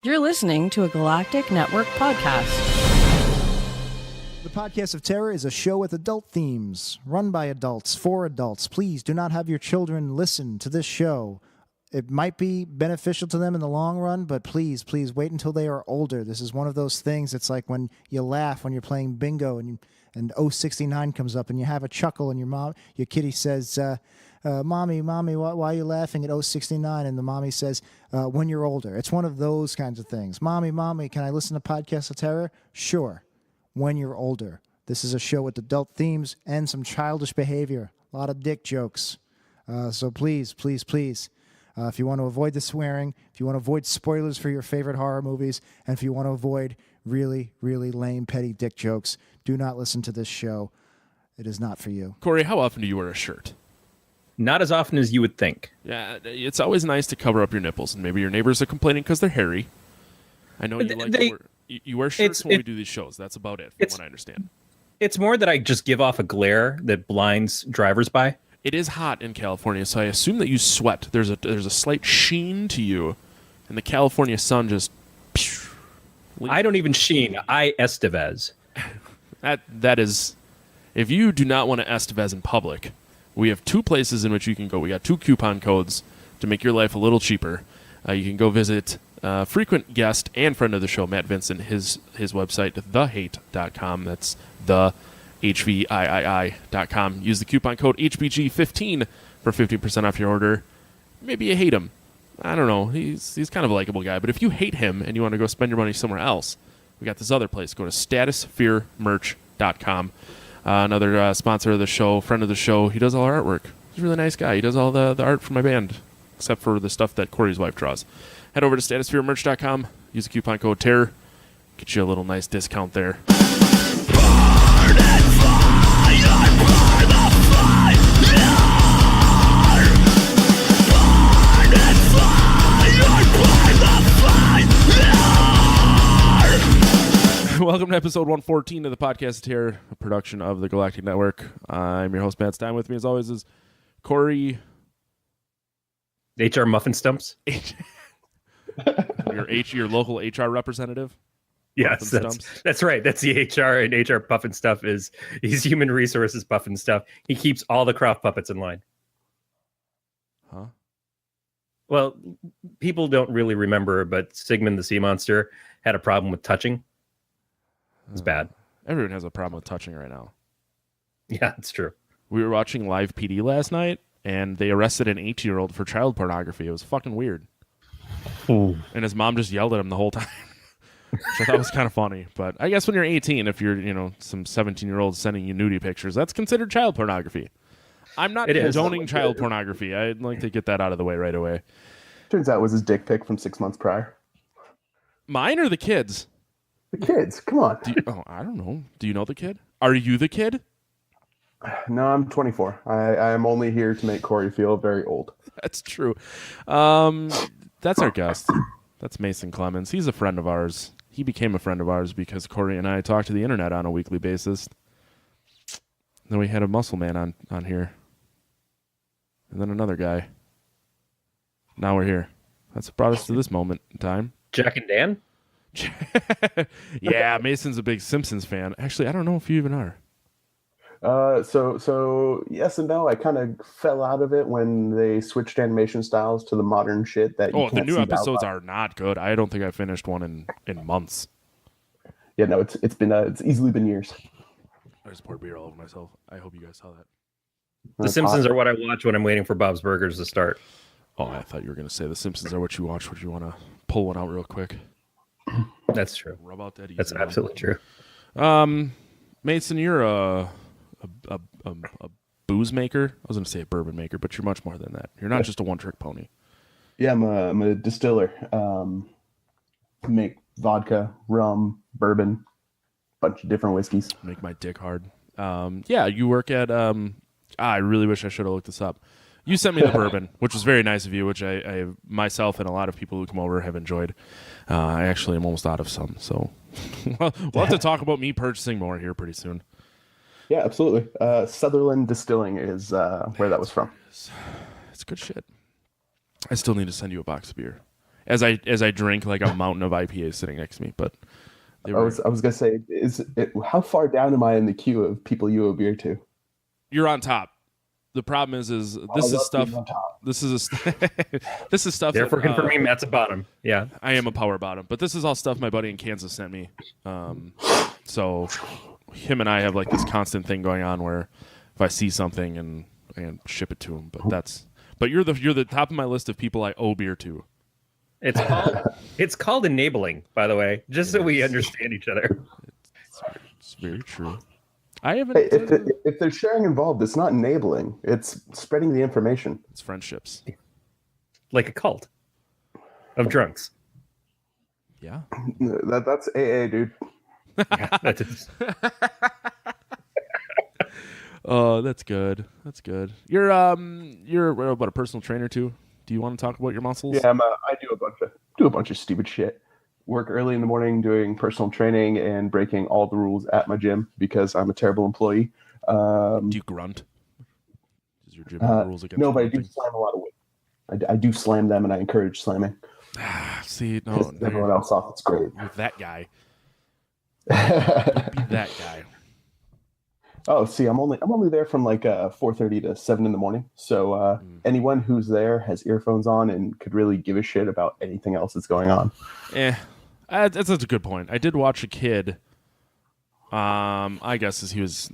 You're listening to a Galactic Network podcast. The Podcast of Terror is a show with adult themes, run by adults, for adults. Please do not have your children listen to this show. It might be beneficial to them in the long run, but please wait until they are older. This is one of those things. It's like when you laugh when you're playing bingo and 069 comes up and you have a chuckle and your kitty says, Mommy, why are you laughing at 069? And the mommy says, when you're older. It's one of those kinds of things. Mommy, can I listen to Podcast of Terror? Sure. When you're older. This is a show with adult themes and some childish behavior. A lot of dick jokes. So please. If you want to avoid the swearing, if you want to avoid spoilers for your favorite horror movies, and if you want to avoid really, really lame, petty dick jokes, do not listen to this show. It is not for you. Corey, how often do you wear a shirt? Not as often as you would think. Yeah, it's always nice to cover up your nipples, and maybe your neighbors are complaining because they're hairy. I know you wear shirts when we do these shows. That's about it, from what I understand. It's more that I just give off a glare that blinds drivers by. It is hot in California, so I assume that you sweat. There's a slight sheen to you, and the California sun just... I don't even sheen. I Estevez. That is... If you do not want to Estevez in public... We have two places in which you can go. We got two coupon codes to make your life a little cheaper. You can go visit frequent guest and friend of the show, Matt Vincent, his website, thehate.com. That's the HVIII.com. Use the coupon code HBG15 for 50% off your order. Maybe you hate him. I don't know. He's kind of a likable guy. But if you hate him and you want to go spend your money somewhere else, we got this other place. Go to statusfearmerch.com. Another sponsor of the show, friend of the show. He does all our artwork. He's a really nice guy. He does all the art for my band, except for the stuff that Corey's wife draws. Head over to statusfearmerch.com. Use the coupon code TERROR. Get you a little nice discount there. Welcome to episode 114 of the Podcast of Terror, a production of the Galactic Network. I'm your host, Matt Stein. With me, as always, is Corey. HR Muffin Stumps? your local HR representative? Yes, that's right. That's the HR, and HR Puffin Stuff he's human resources Puffin Stuff. He keeps all the craft puppets in line. Huh? Well, people don't really remember, but Sigmund the Sea Monster had a problem with touching. It's bad. Everyone has a problem with touching right now. Yeah, it's true. We were watching Live PD last night, and they arrested an 18-year-old for child pornography. It was fucking weird. Ooh. And his mom just yelled at him the whole time, which I thought was kind of funny. But I guess when you're 18, if you're, some 17-year-olds sending you nudie pictures, that's considered child pornography. I'm not condoning child pornography. I'd like to get that out of the way right away. Turns out it was his dick pic from 6 months prior. Mine or the kids? The kids, come on. I don't know. Do you know the kid? Are you the kid? No, I'm 24. I am only here to make Corey feel very old. That's true. That's our guest. That's Mason Clemens. He's a friend of ours. He became a friend of ours because Corey and I talk to the internet on a weekly basis. Then we had a muscle man on here. And then another guy. Now we're here. That's what brought us to this moment in time. Jack and Dan? Yeah, Mason's a big Simpsons fan. Actually, I don't know if you even are. So yes and no. I kind of fell out of it when they switched animation styles to the modern shit that you can't the new see episodes are not good. I don't think I finished one in months. Yeah, no, it's easily been years. I just poured beer all over myself. I hope you guys saw that. The Simpsons are what I watch when I'm waiting for Bob's Burgers to start. Oh, I thought you were going to say The Simpsons are what you watch. Would you want to pull one out real quick? That's true. Rub out that easy. That's absolutely true. Mason, you're a booze maker. I was going to say a bourbon maker, but you're much more than that. You're not just a one-trick pony. Yeah, I'm a distiller. Make vodka, rum, bourbon, bunch of different whiskeys. Make my dick hard. Yeah, you work at... I really wish I should have looked this up. You sent me the bourbon, which was very nice of you, which I myself and a lot of people who come over have enjoyed. I actually am almost out of some, so we'll have to talk about me purchasing more here pretty soon. Yeah, absolutely. Sutherland Distilling is where that was from. It's good shit. I still need to send you a box of beer. as I drink like a mountain of IPAs sitting next to me. But I was gonna say, how far down am I in the queue of people you owe beer to? you're on top. The problem is this I is love stuff. being on top. This is this is stuff. Therefore, that, confirming Matt's a bottom. Yeah. I am a power bottom, but this is all stuff my buddy in Kansas sent me. So him and I have like this constant thing going on where if I see something and ship it to him. But you're the top of my list of people I owe beer to. It's called enabling, by the way, just so we understand each other. It's very true. I haven't. Hey, if there's sharing involved, it's not enabling. It's spreading the information. It's friendships. Like a cult of drunks. Yeah. That's AA, dude. Yeah, that is. Oh, that's good. That's good. You're what, a personal trainer too? Do you want to talk about your muscles? Yeah, I do a bunch of stupid shit. Work early in the morning doing personal training and breaking all the rules at my gym because I'm a terrible employee. Do you grunt? Does your gym have rules against? No, but I do slam a lot of weight. I do slam them, and I encourage slamming. See, no, Everyone else off. It's great. You're that guy. Don't be that guy. Oh, see, I'm only there from like 4:30 to 7 in the morning. So anyone who's there has earphones on and could really give a shit about anything else that's going on. That's a good point. I did watch a kid. I guess as he was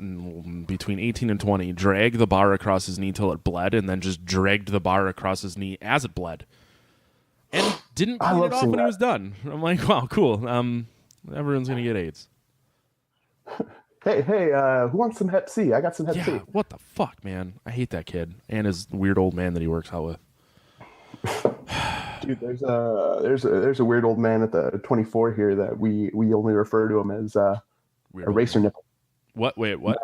between 18 and 20, drag the bar across his knee till it bled, and then just dragged the bar across his knee as it bled, and didn't clean it off when he was done. I'm like, wow, cool. Everyone's gonna get AIDS. Hey, who wants some Hep C? I got some Hep C. Yeah, what the fuck, man? I hate that kid and his weird old man that he works out with. Dude, there's a weird old man at the 24 here that we only refer to him as a racer nipple. What? Wait, what?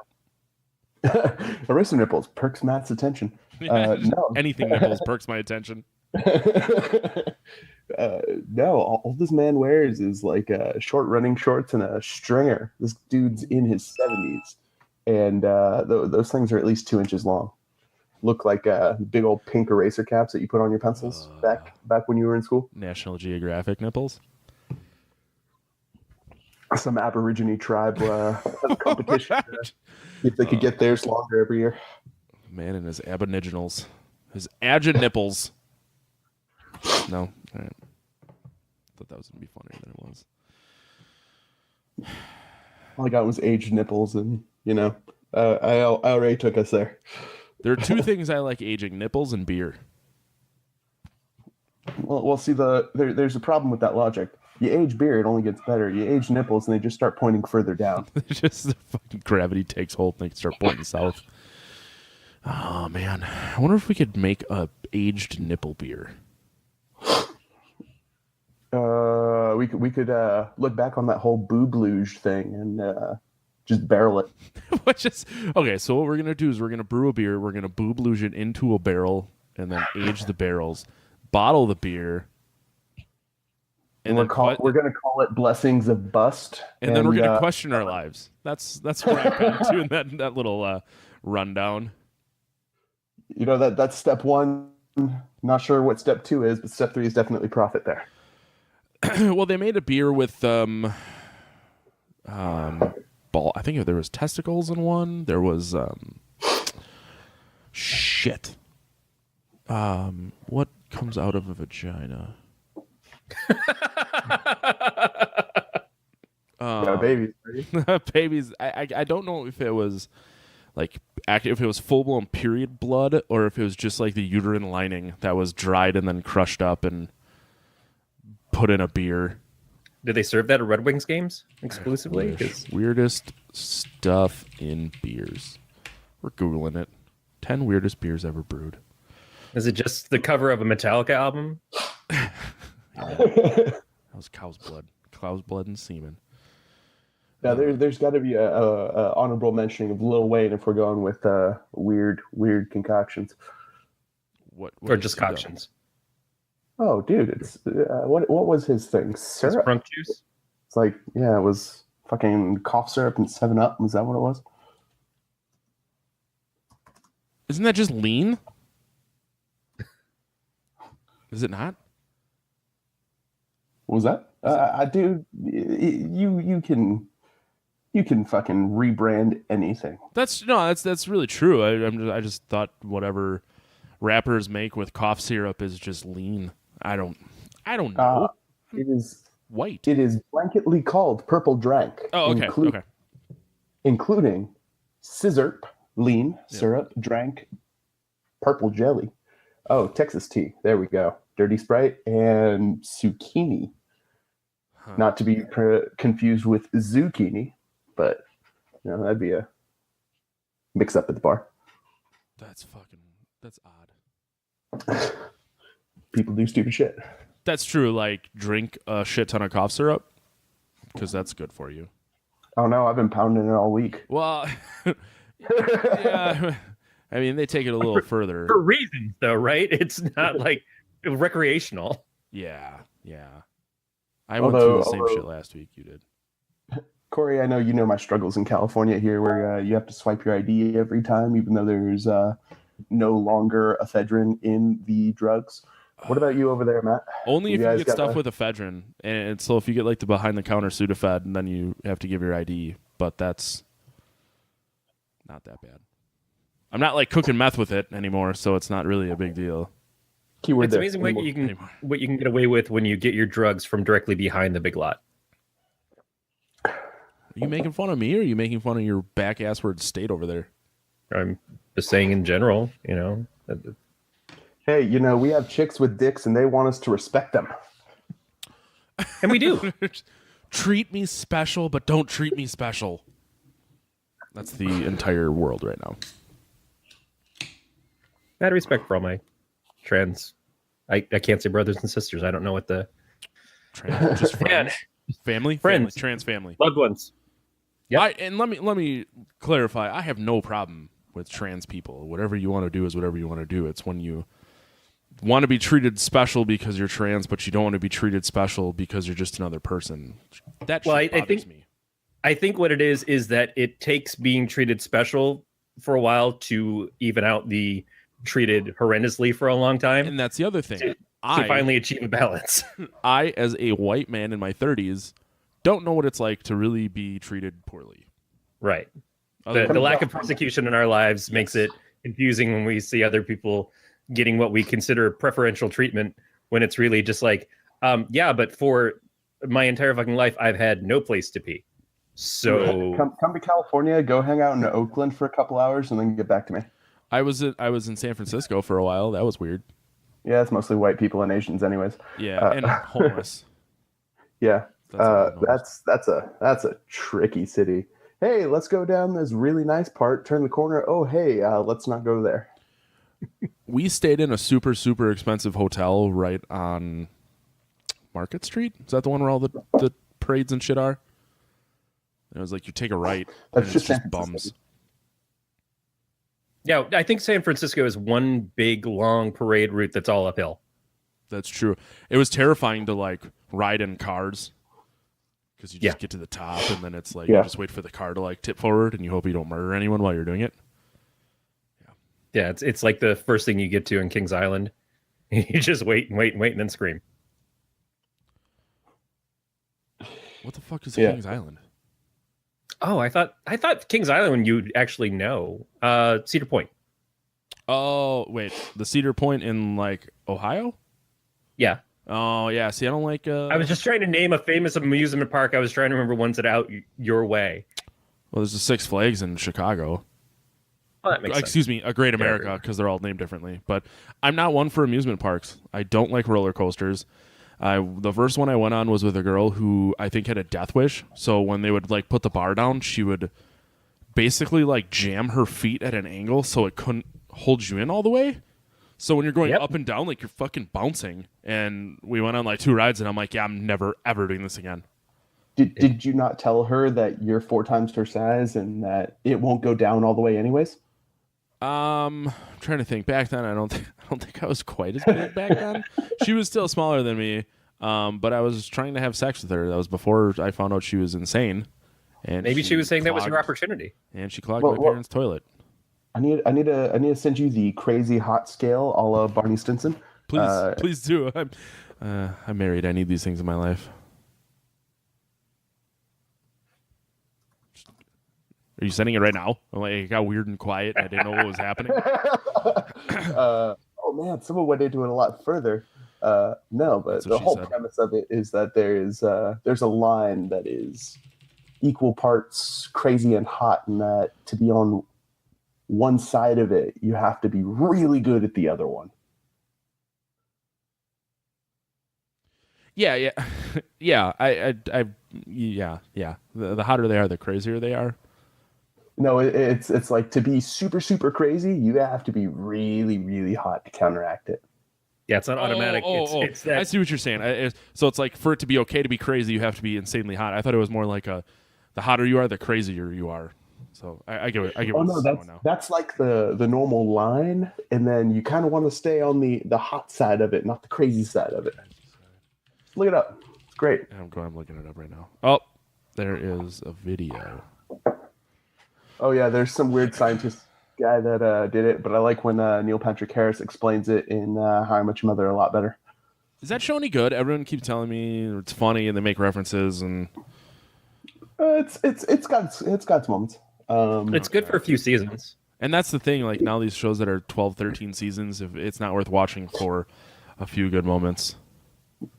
A racer nipples perks Matt's attention. No, anything nipples perks my attention. No, all this man wears is like short running shorts and a stringer. This dude's in his 70s, and those things are at least 2 inches long. Look like big old pink eraser caps that you put on your pencils back when you were in school. National Geographic nipples. Some Aborigine tribe competition. If they could get theirs longer every year. Man and his aboriginals. His agid nipples. No? All right. Thought that was going to be funnier than it was. All I got was aged nipples, and, I already took us there. There are two things I like aging, nipples and beer. Well, see, there's a problem with that logic. You age beer, it only gets better. You age nipples, and they just start pointing further down. Just the fucking gravity takes hold, and they start pointing south. Oh, man. I wonder if we could make a aged nipple beer. We could look back on that whole boob luge thing and just barrel it. Okay, so what we're gonna do is we're gonna brew a beer, we're gonna boob luge it into a barrel, and then age the barrels, bottle the beer, and we're gonna call it Blessings of Bust, and then we're gonna question our lives. That's where I come to in that little rundown. That's step 1. Not sure what step 2 is, but step 3 is definitely profit there. Well, they made a beer with ball. I think there was testicles in one. There was shit. What comes out of a vagina? Babies. Babies. I don't know if it was if it was full blown period blood or if it was just like the uterine lining that was dried and then crushed up and put in a beer. Did they serve that at Red Wings games exclusively? Weirdest stuff in beers. We're Googling it. 10 weirdest beers ever brewed. Is it just the cover of a Metallica album? Yeah. That was cow's blood. Cow's blood and semen. Yeah, there's got to be a honorable mentioning of Lil Wayne if we're going with weird concoctions. What or just concoctions? Oh, dude, it's what was his thing? Syrup? Sprunk juice? It's like, yeah, it was fucking cough syrup and 7-Up. Was that what it was? Isn't that just lean? Is it not? What was that? Dude, you can fucking rebrand anything. That's really true. I just thought whatever rappers make with cough syrup is just lean. I don't know. It is White. It is blanketly called purple drank. Oh, okay. Okay. Including scissorp, lean, syrup, drank, purple jelly. Oh, Texas tea. There we go. Dirty Sprite and zucchini. Huh. Not to be confused with zucchini, but that'd be a mix up at the bar. That's odd. People do stupid shit. That's true. Like, drink a shit ton of cough syrup because that's good for you. Oh no, I've been pounding it all week. Well, yeah. I mean, they take it a little further for reasons, though, right? It's not like recreational. Yeah. I went through the same shit last week. You did, Corey. I know you know my struggles in California here, where you have to swipe your ID every time, even though there's no longer ephedrine in the drugs. What about you over there, Matt? Only if you get stuff with ephedrine, and so if you get like the behind-the-counter Sudafed, and then you have to give your ID. But that's not that bad. I'm not like cooking meth with it anymore, so it's not really a big deal. Keyword it's there. Amazing what you can get away with when you get your drugs from directly behind the big lot. Are you making fun of me, or are you making fun of your back-assward state over there? I'm just saying in general, Hey, we have chicks with dicks, and they want us to respect them. And we do. Treat me special, but don't treat me special. That's the entire world right now. I had respect for all my trans. I can't say brothers and sisters. I don't know what the trans, just friends, family, trans family, loved ones. Yeah. And let me clarify. I have no problem with trans people. Whatever you want to do is whatever you want to do. It's when you want to be treated special because you're trans, but you don't want to be treated special because you're just another person. That bothers me. I think what it is that it takes being treated special for a while to even out the treated horrendously for a long time. And that's the other thing. To finally achieve a balance. I, as a white man in my 30s, don't know what it's like to really be treated poorly. Right. The lack of persecution in our lives makes it confusing when we see other people getting what we consider preferential treatment when it's really just like, but for my entire fucking life, I've had no place to pee. So come to California, go hang out in Oakland for a couple hours, and then get back to me. I was in San Francisco for a while. That was weird. Yeah, it's mostly white people and Asians, anyways. Yeah, and homeless. Yeah, that's a tricky city. Hey, let's go down this really nice part. Turn the corner. Oh, hey, let's not go there. We stayed in a super, super expensive hotel right on Market Street. Is that the one where all the parades and shit are? And it was like you take a right, and it's just bums. Yeah, I think San Francisco is one big, long parade route that's all uphill. That's true. It was terrifying to like ride in cars because you just get to the top, and then it's like you just wait for the car to like tip forward, and you hope you don't murder anyone while you're doing it. Yeah, it's like the first thing you get to in Kings Island. You just wait, and then scream. What the fuck is Kings Island? Oh, I thought Kings Island you'd actually know. Cedar Point. Oh, wait. The Cedar Point in like Ohio? Yeah. Oh, yeah. See, I don't like I was just trying to name a famous amusement park. I was trying to remember ones that are out your way. Well, there's the Six Flags in Chicago. Oh, that makes sense. Excuse me, a Great America, because they're all named differently. But I'm not one for amusement parks. I don't like roller coasters. The first one I went on was with a girl who I think had a death wish. So when they would like put the bar down, she would basically like jam her feet at an angle so it couldn't hold you in all the way. So when you're going up and down, like you're fucking bouncing. And we went on like 2 rides, and I'm like, yeah, I'm never ever doing this again. Did you not tell her that you're 4 times her size and that it won't go down all the way anyways? I'm trying to think. Back then, I don't think I was quite as big back then. She was still smaller than me, but I was trying to have sex with her. That was before I found out she was insane. And maybe she was saying that was your opportunity. And she clogged my parents' toilet. I need to send you the crazy hot scale a la Barney Stinson. Please do. I'm married. I need these things in my life. Are you sending it right now? I'm like, it got weird and quiet. And I didn't know what was happening. Oh man, someone went into it a lot further. No, but the whole premise of it is that there's a line that is equal parts crazy and hot, and that to be on one side of it, you have to be really good at the other one. Yeah. Yeah. Yeah. The hotter they are, the crazier they are. No, it's like to be super, super crazy, you have to be really, really hot to counteract it. Yeah, it's not automatic. It's that... I see what you're saying. So it's like for it to be okay to be crazy, you have to be insanely hot. I thought it was more like the hotter you are, the crazier you are. So I get it. Oh no, that's like the normal line, and then you kind of want to stay on the hot side of it, not the crazy side of it. Look it up. It's great. I'm looking it up right now. Oh, there is a video. Oh yeah, there's some weird scientist guy that did it, but I like when Neil Patrick Harris explains it in How I Met Your Mother a lot better. Is that show any good? Everyone keeps telling me it's funny and they make references and it's got its moments. It's good for a few seasons. And that's the thing, like now these shows that are 12, 13 seasons, if it's not worth watching for a few good moments.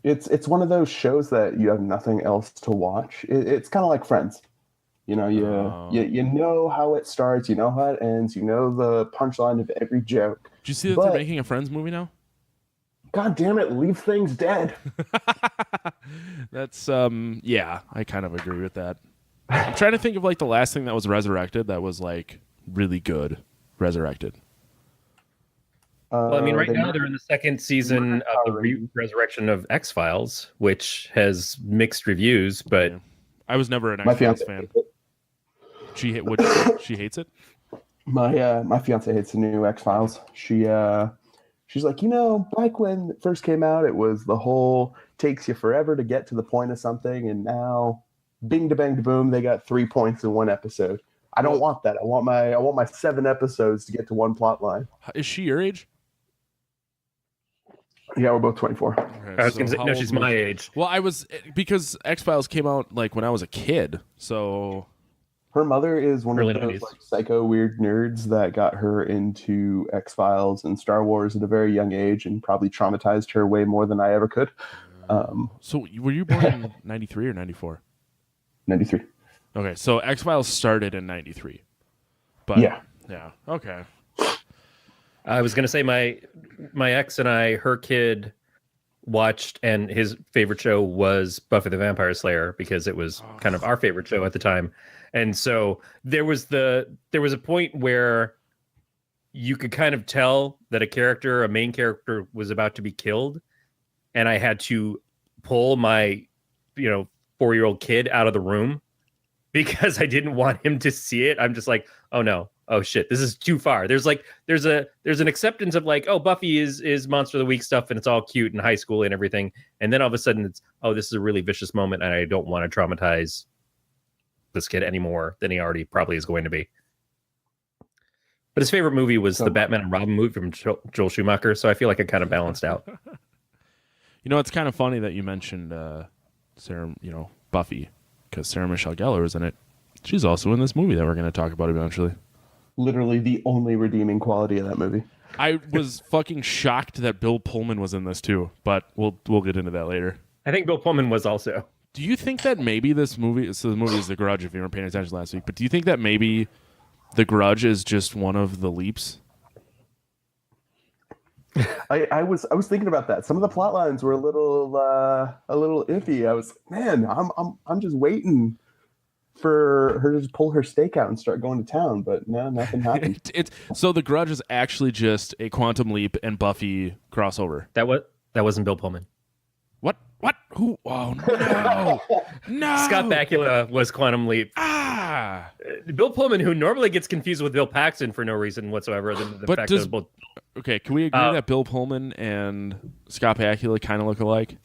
It's one of those shows that you have nothing else to watch. It's kind of like Friends. You know, you know how it starts, you know how it ends, you know the punchline of every joke. Did you see that they're making a Friends movie now? God damn it, leave things dead. That's yeah, I kind of agree with that. I'm trying to think of like the last thing that was resurrected that was like really good resurrected. Well, I mean, right now they're in the second season of the resurrection of X-Files, which has mixed reviews, but I was never an X-Files fan. She hates it. My fiance hates the new X-Files. She's like, back when it first came out, it was the whole takes you forever to get to the point of something, and now, bing to bang to boom, they got 3 points in one episode. I don't want that. I want my 7 episodes to get to one plot line. Is she your age? Yeah, we're both 24. Okay, I was going to say, no, she's my age. Well, because X-Files came out like when I was a kid, so... Her mother is one of those like, psycho weird nerds that got her into X-Files and Star Wars at a very young age and probably traumatized her way more than I ever could. So were you born in 93 or 94? 93. Okay, so X-Files started in 93. But yeah, okay. I was going to say my ex and I, her kid watched, and his favorite show was Buffy the Vampire Slayer because it was kind of our favorite show at the time. And so there was a point where you could kind of tell that a main character was about to be killed. And I had to pull my, 4-year-old kid out of the room because I didn't want him to see it. I'm just like, oh no. Oh shit, this is too far. There's an acceptance of like, oh, Buffy is Monster of the Week stuff and it's all cute and high school and everything. And then all of a sudden it's, oh, this is a really vicious moment and I don't want to traumatize this kid any more than he already probably is going to be. But his favorite movie was the Batman and Robin movie from Joel Schumacher, so I feel like it kind of balanced out. It's kind of funny that you mentioned Sarah, Buffy, because Sarah Michelle Gellar is in it. She's also in this movie that we're going to talk about eventually. Literally the only redeeming quality of that movie. I was fucking shocked that Bill Pullman was in this too, but we'll get into that later. I think Bill Pullman was also. Do you think that maybe this movie, so the movie is The Grudge if you weren't paying attention last week, but do you think that maybe The Grudge is just one of the leaps? I was thinking about that. Some of the plot lines were a little iffy. I was, man, I'm just waiting for her to just pull her stake out and start going to town, but no, nothing happened. So The Grudge is actually just a Quantum Leap and Buffy crossover. That wasn't Bill Pullman. What? Who? Oh, no. No. Scott Bakula was Quantum Leap. Bill Pullman, who normally gets confused with Bill Paxton for no reason whatsoever. Okay, can we agree that Bill Pullman and Scott Bakula kind of look alike?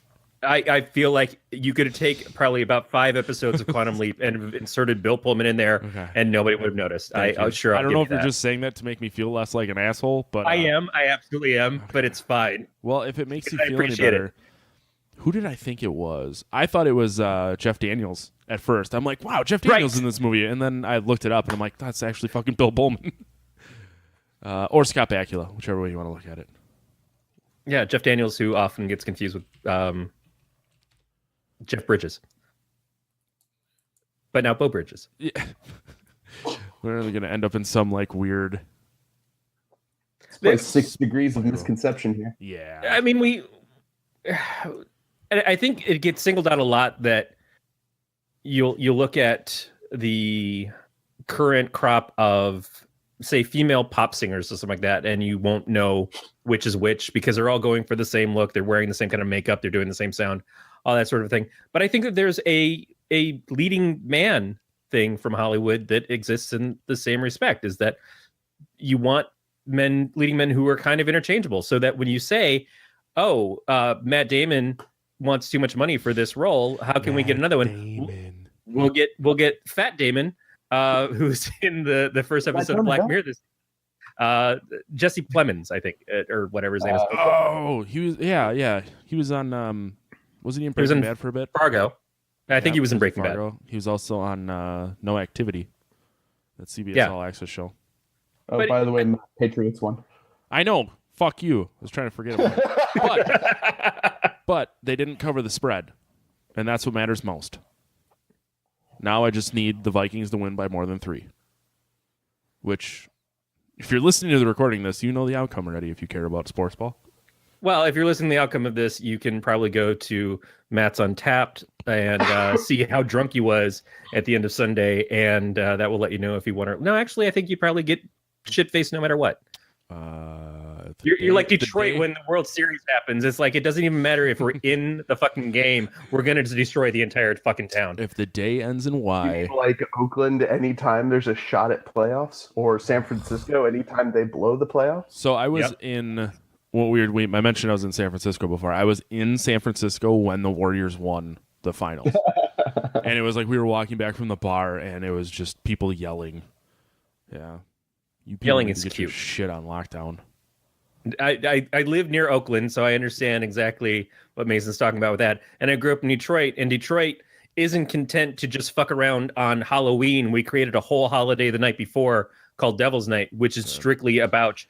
I feel like you could take probably about 5 episodes of Quantum Leap and have inserted Bill Pullman in there, and nobody would have noticed. I don't know if you're just saying that to make me feel less like an asshole, but I am. I absolutely am, but it's fine. Well, if it makes you feel any better, Who did I think it was? I thought it was Jeff Daniels at first. I'm like, wow, Jeff Daniels in this movie. And then I looked it up, and I'm like, that's actually fucking Bill Pullman. Or Scott Bakula, whichever way you want to look at it. Yeah, Jeff Daniels, who often gets confused with Jeff Bridges. But now Bo Bridges. Yeah. We're really going to end up in some like weird... Like 6 degrees of misconception here. Yeah. I mean, I think it gets singled out a lot that you'll look at the current crop of, say, female pop singers or something like that, and you won't know which is which because they're all going for the same look. They're wearing the same kind of makeup. They're doing the same sound, all that sort of thing. But I think that there's a leading man thing from Hollywood that exists in the same respect, is that you want leading men who are kind of interchangeable, so that when you say, oh, Matt Damon wants too much money for this role, how can we get another one? We'll get Fat Damon, who's in the first episode of Black Mirror. Jesse Clemens, I think, or whatever his name is. Oh, he was, yeah. He was on, wasn't he in Breaking Bad for a bit? Fargo. I think he was in Breaking Bad. He was also on No Activity, that CBS All Access show. Oh, by the way, Patriots won. I know. Fuck you. I was trying to forget about it. But they didn't cover the spread, and that's what matters most. Now I just need the Vikings to win by more than 3. Which, if you're listening to the recording of this, you know the outcome already if you care about sports ball. Well, if you're listening to the outcome of this, you can probably go to Matt's Untapped and see how drunk he was at the end of Sunday, and that will let you know if he won or... No, actually, I think you probably get shit-faced no matter what. You're like Detroit when the World Series happens. It's like, it doesn't even matter if we're in the fucking game. We're going to destroy the entire fucking town. If the day ends in Y. Like Oakland, anytime there's a shot at playoffs, or San Francisco, anytime they blow the playoffs. So I was in... What weird week? I mentioned I was in San Francisco before. I was in San Francisco when the Warriors won the finals. And it was like we were walking back from the bar, and it was just people yelling. Yeah. You yelling is get cute. Your shit on lockdown. I live near Oakland, so I understand exactly what Mason's talking about with that. And I grew up in Detroit, and Detroit isn't content to just fuck around on Halloween. We created a whole holiday the night before called Devil's Night, which is strictly about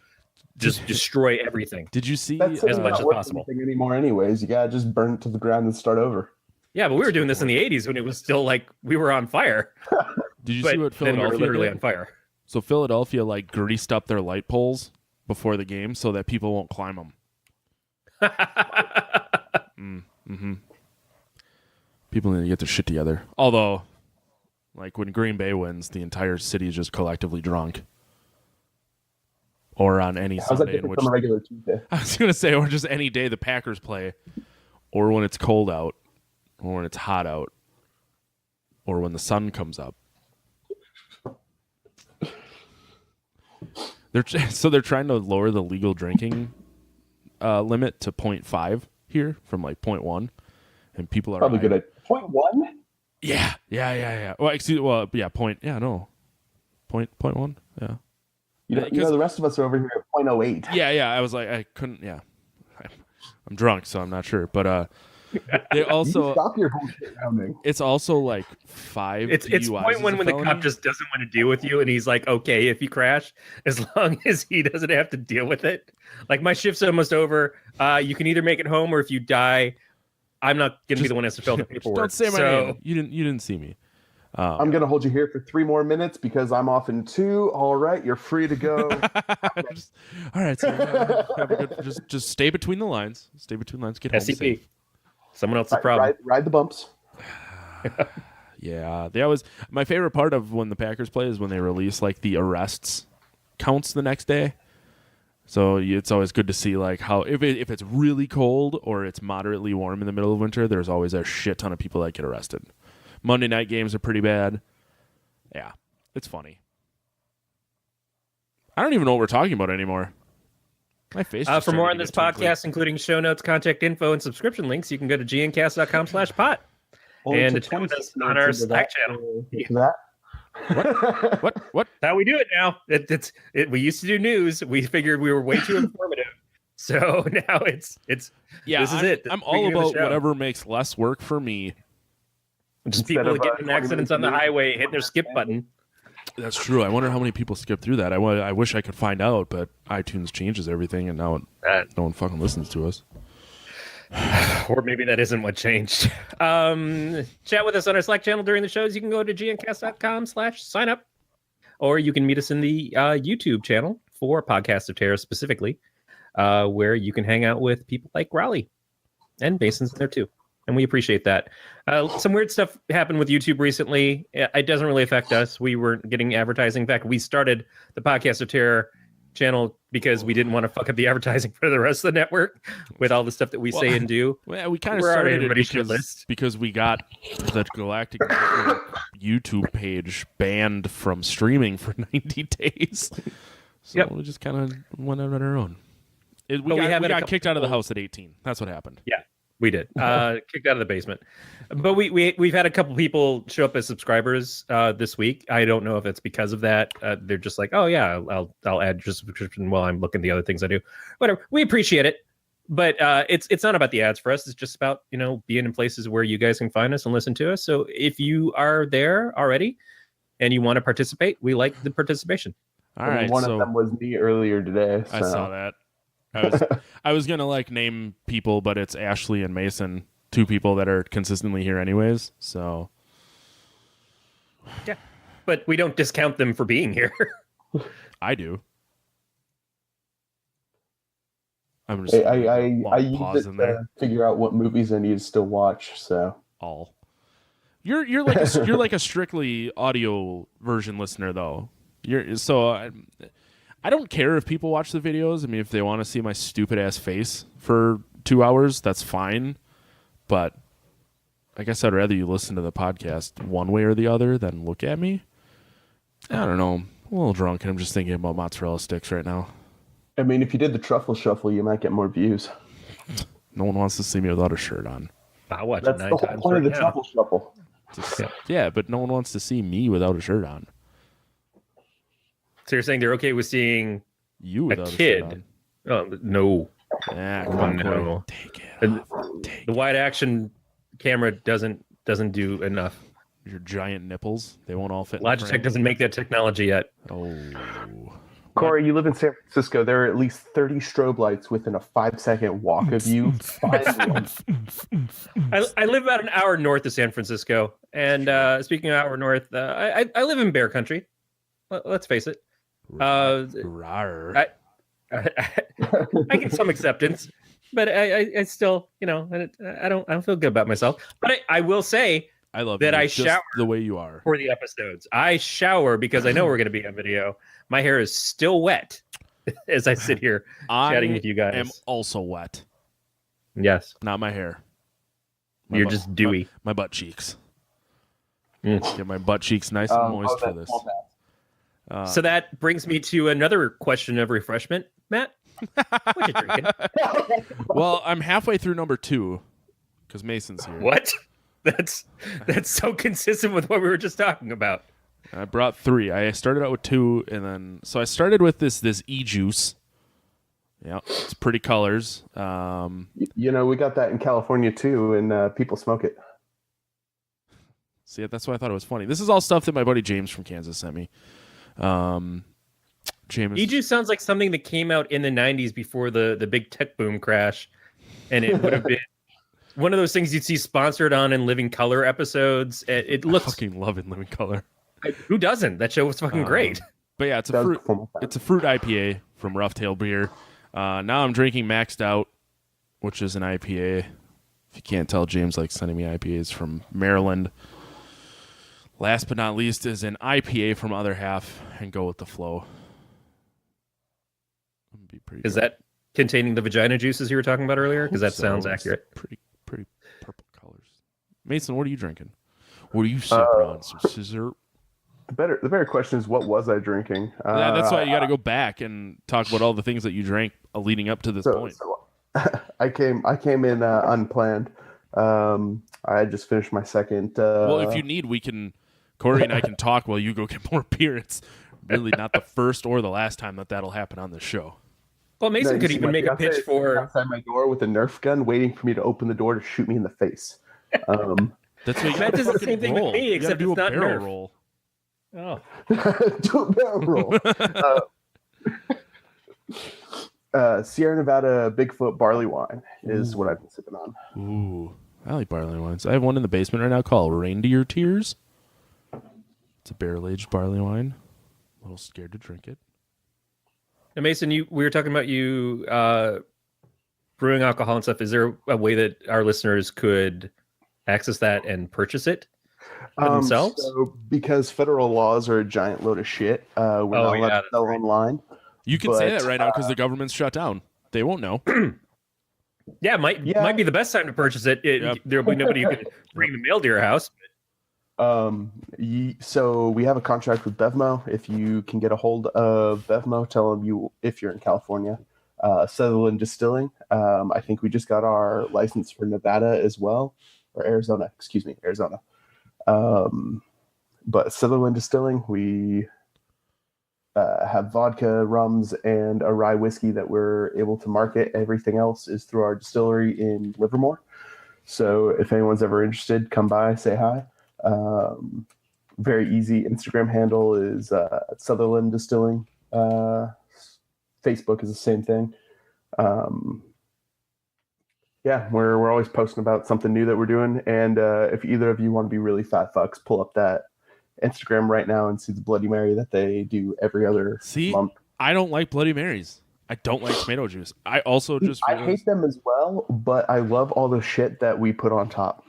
just destroy everything. Did you see as much as possible? Anymore, anyways, you gotta just burn it to the ground and start over. Yeah, but we were doing this in the '80s when it was still like we were on fire. Did you see what Philadelphia we were literally on fire? So Philadelphia like greased up their light poles before the game so that people won't climb them. People need to get their shit together. Although, like when Green Bay wins, the entire city is just collectively drunk. Or on any Sunday in which a regular Tuesday. I was going to say, or just any day the Packers play, or when it's cold out, or when it's hot out, or when the sun comes up. They're trying to lower the legal drinking limit to 0.5 here from like 0.1, and people are probably good at 0.1. Yeah. Well, excuse. Well, yeah. Point 0.1. Yeah. You know, the rest of us are over here at 0.08. Yeah. I was like, I couldn't. Yeah. I'm drunk, so I'm not sure. But they also stop your bullshit rounding. It's also like 5. It's 0.1 when the cop just doesn't want to deal with you, and he's like, okay, if you crash, as long as he doesn't have to deal with it. Like, my shift's almost over. You can either make it home, or if you die, I'm not going to be the one who has to fill the paperwork. Don't say my name. You didn't see me. I'm going to hold you here for 3 more minutes because I'm off in 2. All right, you're free to go. All right, so have a good, just stay between the lines. Stay between the lines. Get home safe. Someone else's problem. Ride the bumps. Yeah, that was my favorite part of when the Packers play is when they release like the arrests counts the next day. So it's always good to see like how if it's really cold or it's moderately warm in the middle of winter, there's always a shit ton of people that get arrested. Monday night games are pretty bad. Yeah, it's funny. I don't even know what we're talking about anymore. My face. For more on this podcast, including show notes, contact info, and subscriction links, you can go to gncast.com/pot. And to join us on our Slack channel. What? How we do it now? We used to do news. We figured we were way too informative. So now it's Yeah, this is it. I'm This is the all beginning of the about show. whatever makes less work for me. Just Instead people of, getting in 20 accidents on the minutes. highway, hitting their skip button. That's true. I wonder how many people skip through that. I wish I could find out, but iTunes changes everything, and now no one fucking listens to us. Or maybe that isn't what changed. Chat with us on our Slack channel during the shows. You can go to gncast.com/sign up, or you can meet us in the YouTube channel for Podcast of Terror specifically, where you can hang out with people like Raleigh and Mason's there too. And we appreciate that. Some weird stuff happened with YouTube recently. It doesn't really affect us. We weren't getting advertising. In fact, we started the Podcast of Terror channel because we didn't want to fuck up the advertising for the rest of the network with all the stuff that we say and do. Well, we kind of We're already started it everybody's shit list. because we got the Galactic Network YouTube page banned from streaming for 90 days. So Yep. we just kind of went out on our own. We we got have a kicked out of the couple- house at 18. That's what happened. Yeah, we did. Kicked out of the basement. But we've had a couple people show up as subscribers this week. I don't know if it's because of that. They're just like, oh yeah, I'll add your subscription while I'm looking at the other things I do. Whatever. We appreciate it. But it's not about the ads for us. It's just about, being in places where you guys can find us and listen to us. So if you are there already and you want to participate, we like the participation. All right. One so of them was me earlier today. So. I saw that. I was gonna name people, but it's Ashley and Mason, two people that are consistently here anyways. So Yeah. But we don't discount them for being here. I do. I'm just I long use pause it in there. to figure out what movies I need to still watch. So All. You're like you're like a strictly audio version listener though. I don't care if people watch the videos. I mean, if they want to see my stupid ass face for 2 hours, that's fine. But I guess I'd rather you listen to the podcast one way or the other than look at me. I don't know. I'm a little drunk and I'm just thinking about mozzarella sticks right now. I mean, if you did the truffle shuffle, you might get more views. No one wants to see me without a shirt on. I'll watch That's it 9 the whole times point of the right now. truffle shuffle. Yeah, but no one wants to see me without a shirt on. So you're saying they're okay with seeing You a without a shirt kid? on. Oh, no. Yeah, come on, Corey. No. Take it And off. Take The wide action camera doesn't do enough. your giant nipples. They won't all fit in the Logitech frame. doesn't make that technology yet. Oh. Corey, you live in San Francisco. There are at least 30 strobe lights within a 5-second walk of you. Find one. I live about an hour north of San Francisco. And speaking of hour north, I live in Bear Country. Let's face it. Rawr. I get some acceptance, but I still, I don't feel good about myself. But I will say I love that you I just shower the way you are. for the episodes. I shower because I know we're going to be on video. My hair is still wet as I sit here chatting with you guys. I am also wet. Yes, Not my hair. you're just dewy. My butt cheeks. Mm. Get my butt cheeks nice and moist for this. So that brings me to another question of refreshment, Matt. What you drinking? Well, I'm halfway through number 2 because Mason's here. What? That's so consistent with what we were just talking about. I brought 3. I started out with 2, and then so I started with this e-juice. Yeah, it's pretty colors. We got that in California too, and people smoke it. See, that's why I thought it was funny. This is all stuff that my buddy James from Kansas sent me. James, E-juice sounds like something that came out in the 90s before the big tech boom crash, and it would have been one of those things you'd see sponsored on in Living Color episodes. It I looks fucking love In Living Color. who doesn't? That show was fucking great. But yeah, it's a That was fruit. before my time. It's a fruit IPA from Rough Tail Beer. Now I'm drinking Maxed Out, which is an IPA. If you can't tell, James likes sending me IPAs from Maryland. Last but not least is an IPA from Other Half, and go with the flow. That'd be pretty Is good. that containing the vagina juices you were talking about earlier? Because that So sounds it's accurate. Pretty purple colors. Mason, what are you drinking? What are you sipping on? Some scissor? The better question is, what was I drinking? Yeah, that's why you got to go back and talk about all the things that you drank leading up to this point. So I came in unplanned. I just finished my second. Well, if you need, Corey and I can talk while you go get more beer. It's really not the first or the last time that'll happen on this show. Well, Mason you could see even my make a fiance pitch for. outside my door with a Nerf gun, waiting for me to open the door to shoot me in the face. That's what you Matt gotta does the fucking same thing with roll. me, You gotta except do a it's not barrel Nerf. roll. Oh, Do a barrel roll. Sierra Nevada Bigfoot barley wine is what I've been sipping on. Ooh, I like barley wines. I have one in the basement right now called Reindeer Tears. It's a barrel-aged barley wine. A little scared to drink it. and Mason, we were talking about you brewing alcohol and stuff. Is there a way that our listeners could access that and purchase it for themselves? So because federal laws are a giant load of shit, we're not allowed to sell online. You can say that right now because the government's shut down. They won't know. Yeah, might be the best time to purchase it. There'll be nobody who can bring the mail to your house. So we have a contract with Bevmo. If you can get a hold of Bevmo, tell them if you're in California. Sutherland Distilling. I think we just got our license for Nevada as well, or Arizona. Excuse me, Arizona. But Sutherland Distilling, we have vodka, rums, and a rye whiskey that we're able to market. Everything else is through our distillery in Livermore. So if anyone's ever interested, come by, say hi. Very easy. Instagram handle is Sutherland Distilling. Facebook is the same thing. We're always posting about something new that we're doing. And if either of you want to be really fat fucks, pull up that Instagram right now and see the Bloody Mary that they do every other month. I don't like Bloody Marys. I don't like tomato juice. I also I hate them as well, but I love all the shit that we put on top.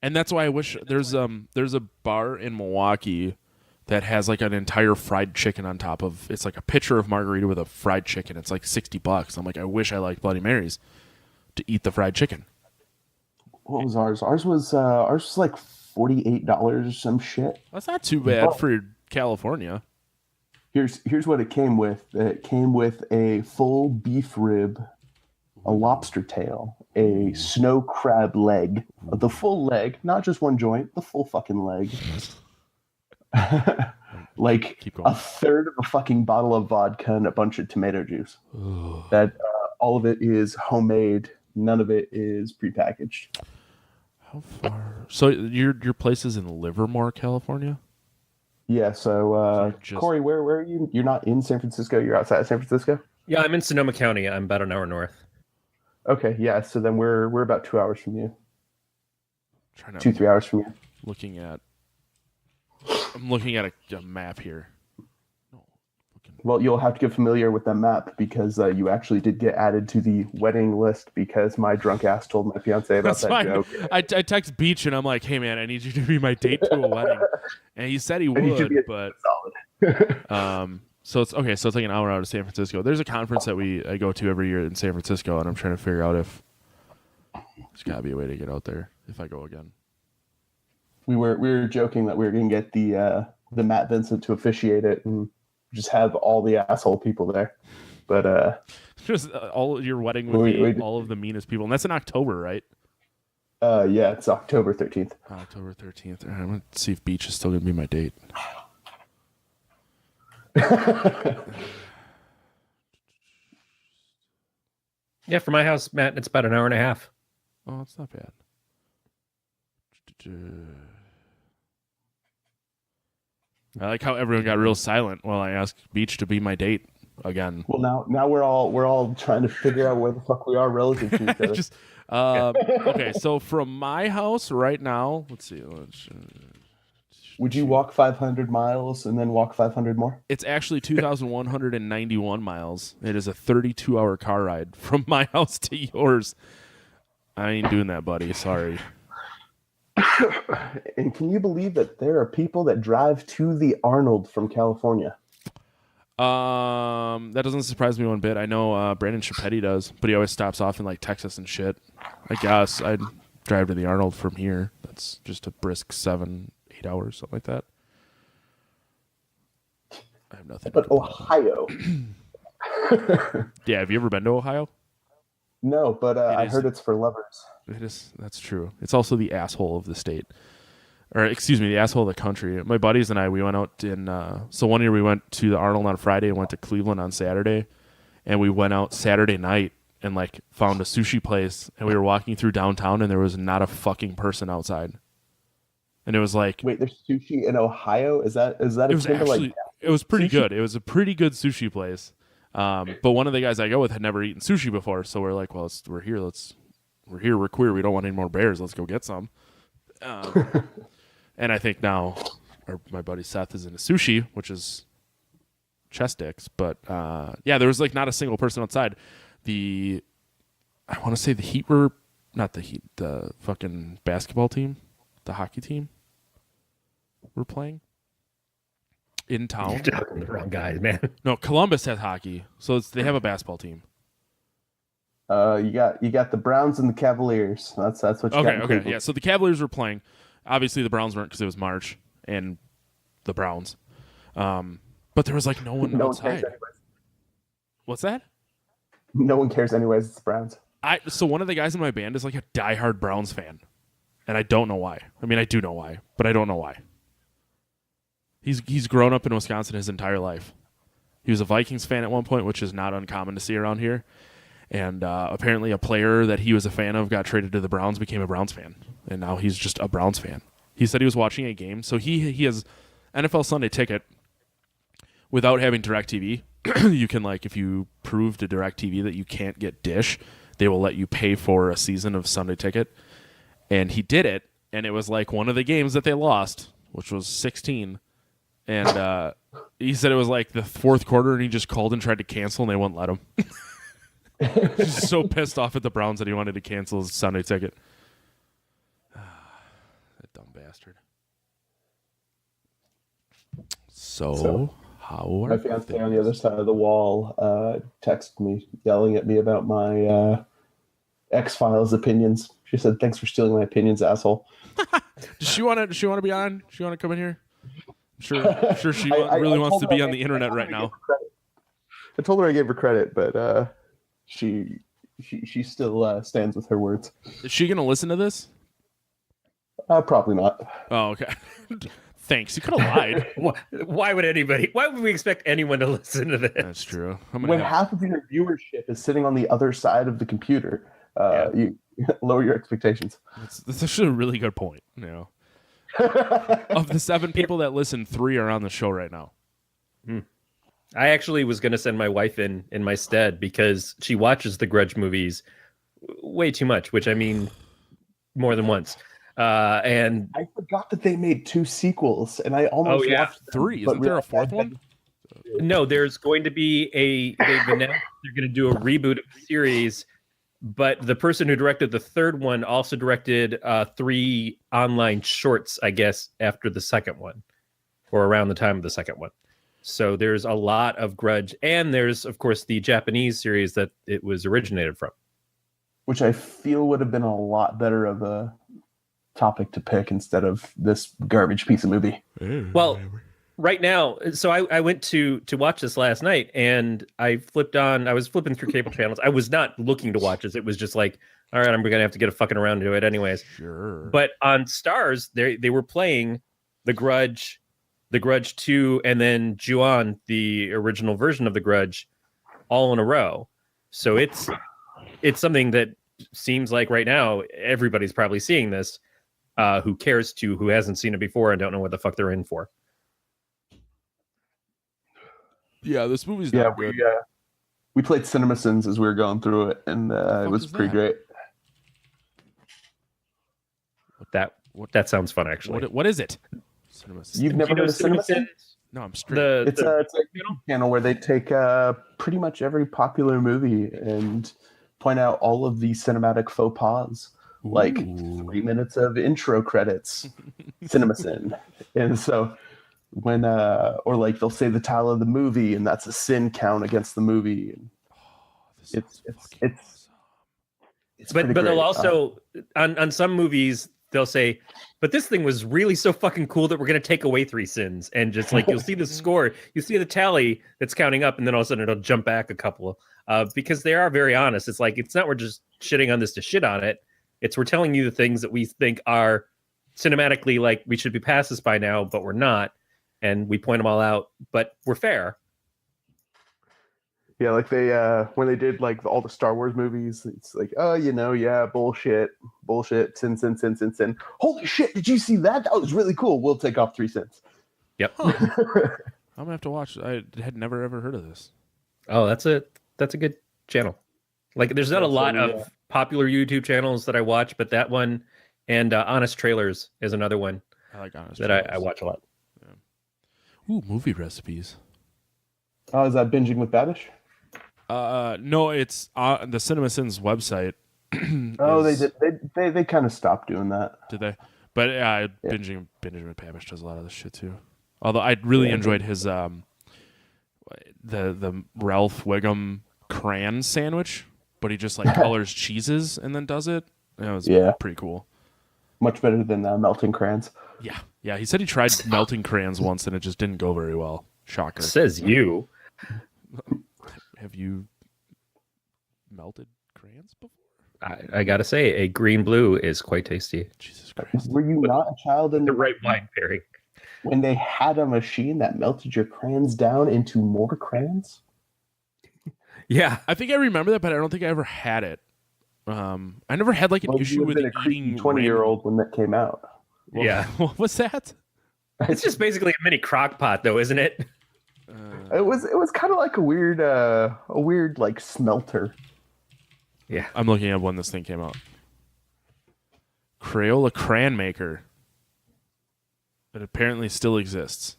And that's why I wish there's a bar in Milwaukee that has like an entire fried chicken on top of. It's like a pitcher of margarita with a fried chicken. It's like $60. I'm like, I wish I liked Bloody Marys to eat the fried chicken. What was ours? Ours was like $48 or some shit. That's not too bad for California. Here's what it came with. It came with a full beef rib, a lobster tail, a snow crab leg, the full leg, not just one joint, the full fucking leg. Like a third of a fucking bottle of vodka and a bunch of tomato juice. That all of it is homemade. None of it is prepackaged. How far? So your place is in Livermore, California? Yeah. So Corey, where are you? You're not in San Francisco. You're outside of San Francisco. Yeah, I'm in Sonoma County. I'm about an hour north. Okay. Yeah. So then we're about 2 hours from you. 2-3 hours from you. I'm looking at a map here. Well, you'll have to get familiar with that map because you actually did get added to the wedding list because my drunk ass told my fiance about that joke. I text Beach and I'm like, hey man, I need you to be my date to a wedding. And he said he would, but solid. So it's okay. So it's like an hour out of San Francisco. There's a conference that I go to every year in San Francisco, and I'm trying to figure out if there's got to be a way to get out there if I go again. We were joking that we were going to get the Matt Vincent to officiate it and just have all the asshole people there, but just all your wedding would be all of the meanest people, and that's in October, right? Yeah, it's October 13th. October 13th. All right, I'm gonna see if Beach is still gonna be my date. Yeah, from my house, Matt, it's about an hour and a half. Oh, that's not bad. I like how everyone got real silent while I asked Beach to be my date again. Well, now we're all trying to figure out where the fuck we are relative to each other. Okay, so from my house right now, let's see. Would you walk 500 miles and then walk 500 more? It's actually 2,191 miles. It is a 32-hour car ride from my house to yours. I ain't doing that, buddy. Sorry. And can you believe that there are people that drive to the Arnold from California? That doesn't surprise me one bit. I know Brandon Chiappetti does, but he always stops off in like Texas and shit. I guess I'd drive to the Arnold from here. That's just a brisk 7-8 hours, something like that. I have nothing. But Ohio. Yeah, have you ever been to Ohio? No, but I heard it's for lovers. It is. That's true. It's also the asshole of the state. Or, excuse me, the asshole of the country. My buddies and I, we went out in... so one year we went to the Arnold on Friday and went to Cleveland on Saturday. and we went out Saturday night and like found a sushi place, and we were walking through downtown, and there was not a fucking person outside. And it was like, wait, there's sushi in Ohio? Is that it was akin to, like, it was pretty sushi? good. It was a pretty good sushi place. But one of the guys I go with had never eaten sushi before, so we're like, well, we're here, we're queer, we don't want any more bears, let's go get some. And I think now my buddy Seth is into sushi, which is chest dicks, but yeah, there was like not a single person outside. I want to say the Heat were not the Heat, the fucking basketball team, the hockey team were playing in town. You're talking to the wrong guys, man. No, Columbus has hockey, so they have a basketball team. You got the Browns and the Cavaliers. That's what you got. in Okay, Cleveland. yeah. So the Cavaliers were playing. Obviously, the Browns weren't because it was March, and the Browns. But there was like no one No one outside. cares anyways. What's that? No one cares anyways. It's the Browns. So one of the guys in my band is like a diehard Browns fan, and I don't know why. I mean, I do know why, but I don't know why. He's grown up in Wisconsin his entire life. He was a Vikings fan at one point, which is not uncommon to see around here. And apparently a player that he was a fan of got traded to the Browns, became a Browns fan. And now he's just a Browns fan. He said he was watching a game. So he has NFL Sunday Ticket without having DirecTV. You can, like, if you prove to DirecTV that you can't get Dish, they will let you pay for a season of Sunday Ticket. And he did it. And it was like one of the games that they lost, which was 16. And he said it was like the fourth quarter, and he just called and tried to cancel, and they wouldn't let him. He's so pissed off at the Browns that he wanted to cancel his Sunday Ticket. That dumb bastard. So how My fiance on the other side of the wall texted me, yelling at me about my X-Files opinions. She said, "Thanks for stealing my opinions, asshole." Does she want to be on? She want to come in here? I'm sure she really wants to be on the internet right now. I told her I gave her credit, but she still stands with her words. Is she going to listen to this? Probably not. Oh, okay. Thanks. You could have lied. Why would we expect anyone to listen to this? That's true. When half of your viewership is sitting on the other side of the computer, you lower your expectations. That's actually a really good point. You know, of the 7 people that listen, 3 are on the show right now. I actually was going to send my wife in my stead because she watches the Grudge movies way too much, which I mean more than once. And I forgot that they made 2 sequels, and I almost watched them, 3. Isn't there a 4th one? No, there's going to be they've announced they're going to do a reboot of the series, but the person who directed the 3rd one also directed 3 online shorts, I guess, after the 2nd one, or around the time of the 2nd one. So there's a lot of Grudge, and there's, of course, the Japanese series that it was originated from. Which I feel would have been a lot better of a topic to pick instead of this garbage piece of movie. Well, right now, so I went to watch this last night, and I was flipping through cable channels. I was not looking to watch this. It was just like, all right, I'm going to have to get a fucking around to it anyways. Sure. But on Stars, they were playing The Grudge 2, and then Ju-on, the original version of The Grudge, all in a row. So it's something that seems like right now everybody's probably seeing this, who hasn't seen it before and don't know what the fuck they're in for. Yeah, this movie's not good. We played CinemaSins as we were going through it, and it was pretty great. That sounds fun, actually. What is it? You've never heard of CinemaSins? No, I'm straight. It's a YouTube channel where they take pretty much every popular movie and point out all of the cinematic faux pas, like 3 minutes of intro credits, CinemaSin. And so when or like they'll say the title of the movie, and that's a sin count against the movie. And but they'll also on some movies they'll say, but this thing was really so fucking cool that we're going to take away 3 sins. And just like, you'll see the score, you see the tally that's counting up, and then all of a sudden it'll jump back a couple, because they are very honest. It's like, it's not, we're just shitting on this to shit on it. It's, we're telling you the things that we think are cinematically, like, we should be past this by now, but we're not. And we point them all out, but we're fair. Yeah, like they when they did like all the Star Wars movies, it's like, oh, yeah, bullshit, sin, sin, sin, sin, sin. Holy shit! Did you see that? That was really cool. We'll take off 3 cents. Yep. I'm gonna have to watch. I had never ever heard of this. Oh, that's a good channel. Like, there's not a lot of popular YouTube channels that I watch, but that one and Honest Trailers is another one I like Honest that I watch a lot. Ooh, movie recipes. Oh, is that binging with Babish? No, it's on the CinemaSins website. Oh, they did. They kind of stopped doing that. Did they? But binging with Pavish does a lot of this shit too. Although I really enjoyed his the Ralph Wiggum crayon sandwich, but he just like colors cheeses and then does it. That was pretty cool. Much better than melting crayons. Yeah. He said he tried melting crayons once and it just didn't go very well. Shocker. Says you. Have you melted crayons before? I gotta say, a green blue is quite tasty. Jesus Christ. Were you not a child in The right wine pairing. when they had a machine that melted your crayons down into more crayons? Yeah. I think I remember that, but I don't think I ever had it. I never had like an issue with a eating 20-year-old when that came out. Yeah. What was that? It's just basically a mini crock pot, though, isn't it? It was kind of like a weird like smelter. Yeah. I'm looking at when this thing came out. Crayola Crayon Maker. It apparently still exists.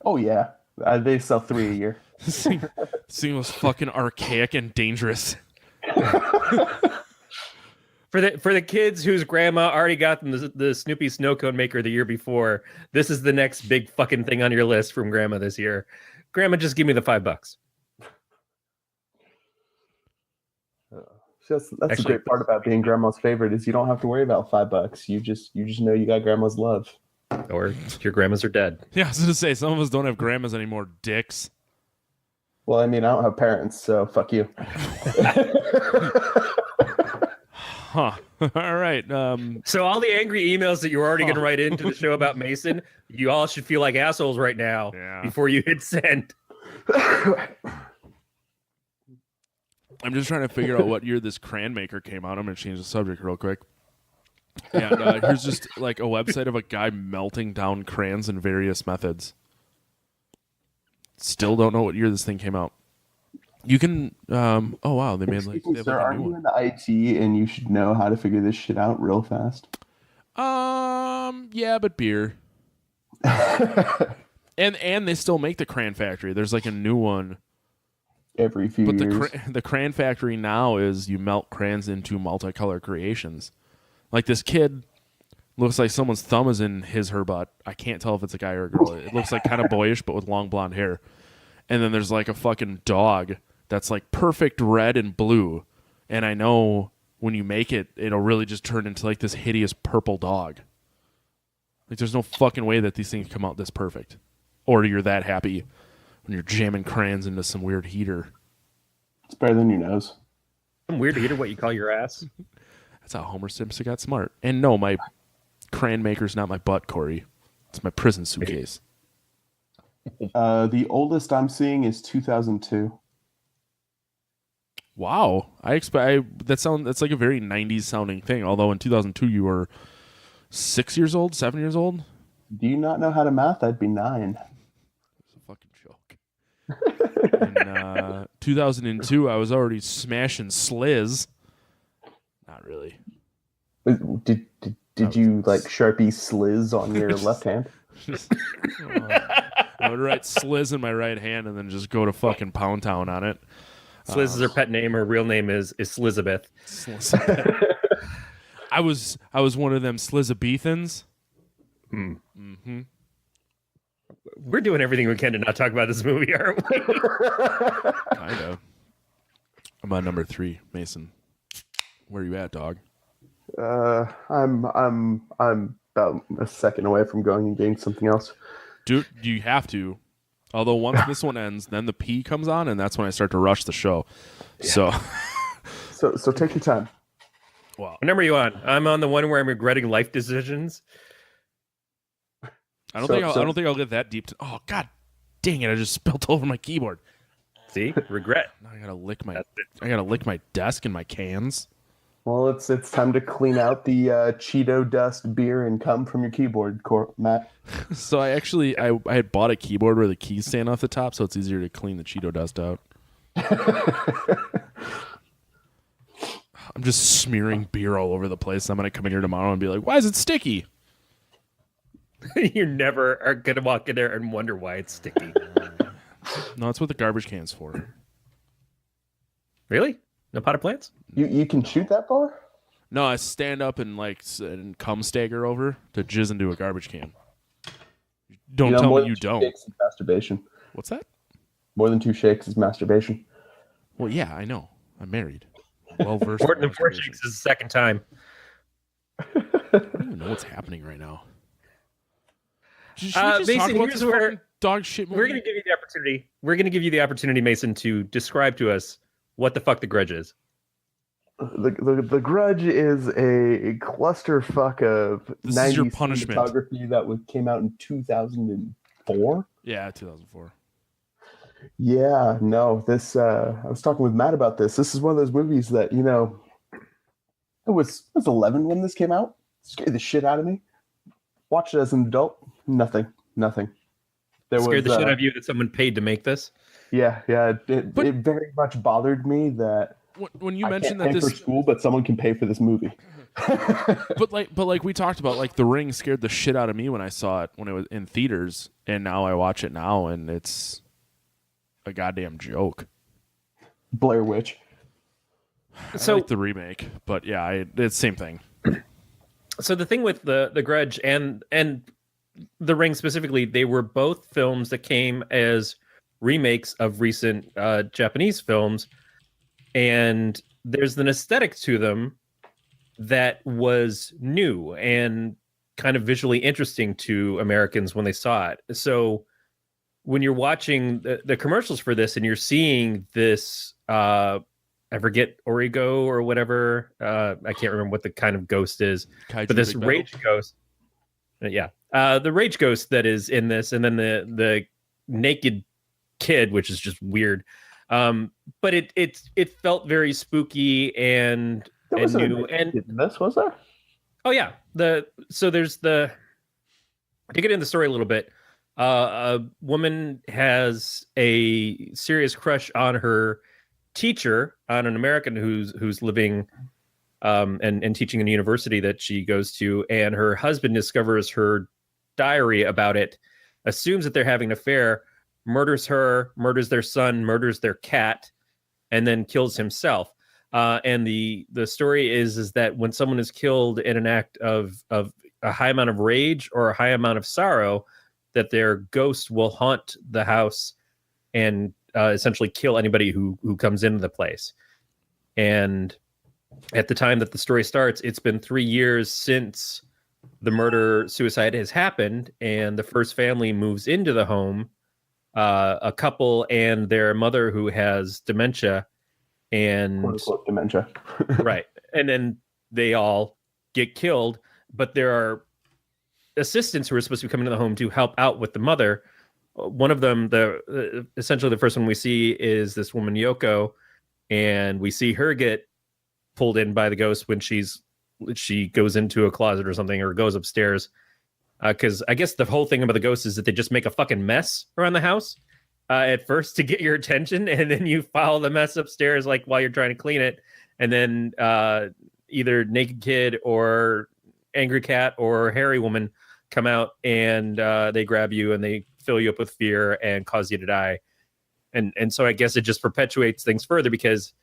Oh yeah, they sell 3 a year. This thing was fucking archaic and dangerous. For the kids whose grandma already got them the Snoopy snow cone maker the year before, this is the next big fucking thing on your list from grandma this year. Grandma, just give me the $5. That's Actually, the great part about being grandma's favorite is you don't have to worry about $5. You just know you got grandma's love. Or your grandmas are dead. Yeah, I was gonna say some of us don't have grandmas anymore, dicks. Well, I mean, I don't have parents, so fuck you. Huh. All right. So all the angry emails that you're already going to write into the show about Mason, you all should feel like assholes right now before you hit send. I'm just trying to figure out what year this crayon maker came out. I'm going to change the subject real quick. And here's just like a website of a guy melting down crayons in various methods. Still don't know what year this thing came out. You can, oh wow, they made like, sir, are you in the IT and you should know how to figure this shit out real fast? Yeah, but beer. and they still make the Crayon Factory. There's like a new one every few years. But the Crayon Factory now is you melt crayons into multicolor creations. Like this kid looks like someone's thumb is in her butt. I can't tell if it's a guy or a girl. It looks like kind of boyish, but with long blonde hair. And then there's like a fucking dog that's like perfect red and blue. And I know when you make it, it'll really just turn into like this hideous purple dog. Like there's no fucking way that these things come out this perfect. Or you're that happy when you're jamming crayons into some weird heater. It's better than your nose. Some weird heater, what you call your ass? That's how Homer Simpson got smart. And no, my crayon maker's not my butt, Corey. It's my prison suitcase. The oldest I'm seeing is 2002. Wow, that's like a very 90s sounding thing. Although in 2002 you were 6 years old, 7 years old. Do you not know how to math? I'd be 9. It's a fucking joke. In 2002, I was already smashing sliz. Not really. Did you like Sharpie sliz on your left hand? I would write sliz in my right hand and then just go to fucking Pound Town on it. Sliz is her pet name. Her real name is Slizabeth. I was one of them Slizabethans. Mm-hmm. We're doing everything we can to not talk about this movie, aren't we? Kind of. I'm on number 3, Mason. Where are you at, dog? I'm about a second away from going and getting something else. Dude, you have to. Although once this one ends, then the P comes on, and that's when I start to rush the show. Yeah. So take your time. Wow. What number are you on? I'm on the one where I'm regretting life decisions. I don't think I'll get that deep. Oh God, dang it! I just spilled over my keyboard. See, regret. Now I gotta lick my desk and my cans. Well, it's time to clean out the Cheeto dust, beer, and cum from your keyboard, Matt. So I had bought a keyboard where the keys stand off the top, so it's easier to clean the Cheeto dust out. I'm just smearing beer all over the place. I'm gonna come in here tomorrow and be like, "Why is it sticky?" You never are gonna walk in there and wonder why it's sticky. No, that's what the garbage can's for. Really? No potted plants? You can shoot that far? No, I stand up and and come stagger over to jizz into a garbage can. Don't tell me you don't. Shakes is masturbation. What's that? More than 2 shakes is masturbation. Well, yeah, I know. I'm married. Well versed. More than 4 shakes is the second time. I don't even know what's happening right now. Should we just Mason, talk about here's this where fucking dog shit movie? we're going to give you the opportunity. We're going to give you the opportunity, Mason, to describe to us what the fuck the Grudge is. The Grudge is a clusterfuck of This is your 90s punishment. cinematography that came out in 2004. Yeah, 2004. Yeah, no, this I was talking with Matt about this. This is one of those movies that, I was 11 when this came out. Scared the shit out of me. Watched it as an adult. Nothing. Scared the shit out of you that someone paid to make this? Yeah. It very much bothered me that When you I mentioned can't that pay for this, school, but someone can pay for this movie. but like we talked about, like The Ring scared the shit out of me when I saw it when it was in theaters, and now I watch it now and it's a goddamn joke. Blair Witch. I like the remake, but yeah, it's the same thing. So the thing with the Grudge and The Ring specifically, they were both films that came as remakes of recent Japanese films, and there's an aesthetic to them that was new and kind of visually interesting to Americans when they saw it. So when you're watching the commercials for this and you're seeing this, I forget, Origo or whatever, I can't remember what the kind of ghost is, Kaiju but this Big rage ghost, the rage ghost that is in this, and then the naked kid, which is just weird. But it felt very spooky and new. And this was there? Oh yeah, there's to get into the story a little bit. A woman has a serious crush on her teacher, on an American who's living and teaching in a university that she goes to, and her husband discovers her diary about it, assumes that they're having an affair, murders her, murders their son, murders their cat, and then kills himself. And the story is that when someone is killed in an act of a high amount of rage or a high amount of sorrow, that their ghost will haunt the house and essentially kill anybody who comes into the place. And at the time that the story starts, it's been 3 years since the murder-suicide has happened, and the first family moves into the home, a couple and their mother who has dementia. And Quote, unquote, dementia. right. And then they all get killed, but there are assistants who are supposed to be coming to the home to help out with the mother. One of them, essentially the first one we see is this woman, Yoko, and we see her get pulled in by the ghost when she goes into a closet or something, or goes upstairs. Because I guess the whole thing about the ghost is that they just make a fucking mess around the house at first to get your attention, and then you follow the mess upstairs like while you're trying to clean it, and then either naked kid or angry cat or hairy woman come out and they grab you and they fill you up with fear and cause you to die. And so I guess it just perpetuates things further, because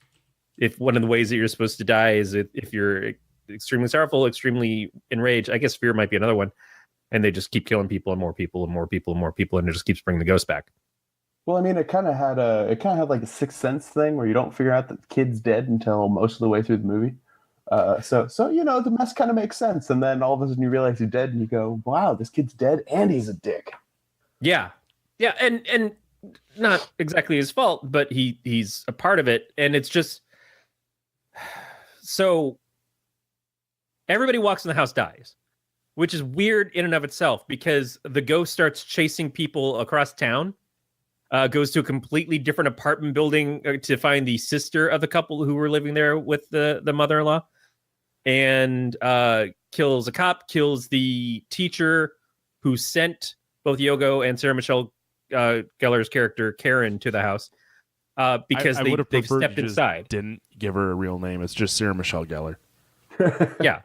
if one of the ways that you're supposed to die is if you're extremely sorrowful, extremely enraged, I guess fear might be another one. And they just keep killing people and more people and more people and more people, and it just keeps bringing the ghost back. Well, I mean, it kind of had like a Sixth Sense thing where you don't figure out that the kid's dead until most of the way through the movie. So the mess kind of makes sense, and then all of a sudden you realize he's dead, and you go, "Wow, this kid's dead, and he's a dick." Yeah, and not exactly his fault, but he's a part of it, and it's just so everybody walks in the house dies, which is weird in and of itself, because the ghost starts chasing people across town. goes to a completely different apartment building to find the sister of the couple who were living there with the mother-in-law, and kills a cop, kills the teacher who sent both Yogo and Sarah Michelle Gellar's character Karen to the house because they've stepped inside. Didn't give her a real name. It's just Sarah Michelle Gellar. Yeah.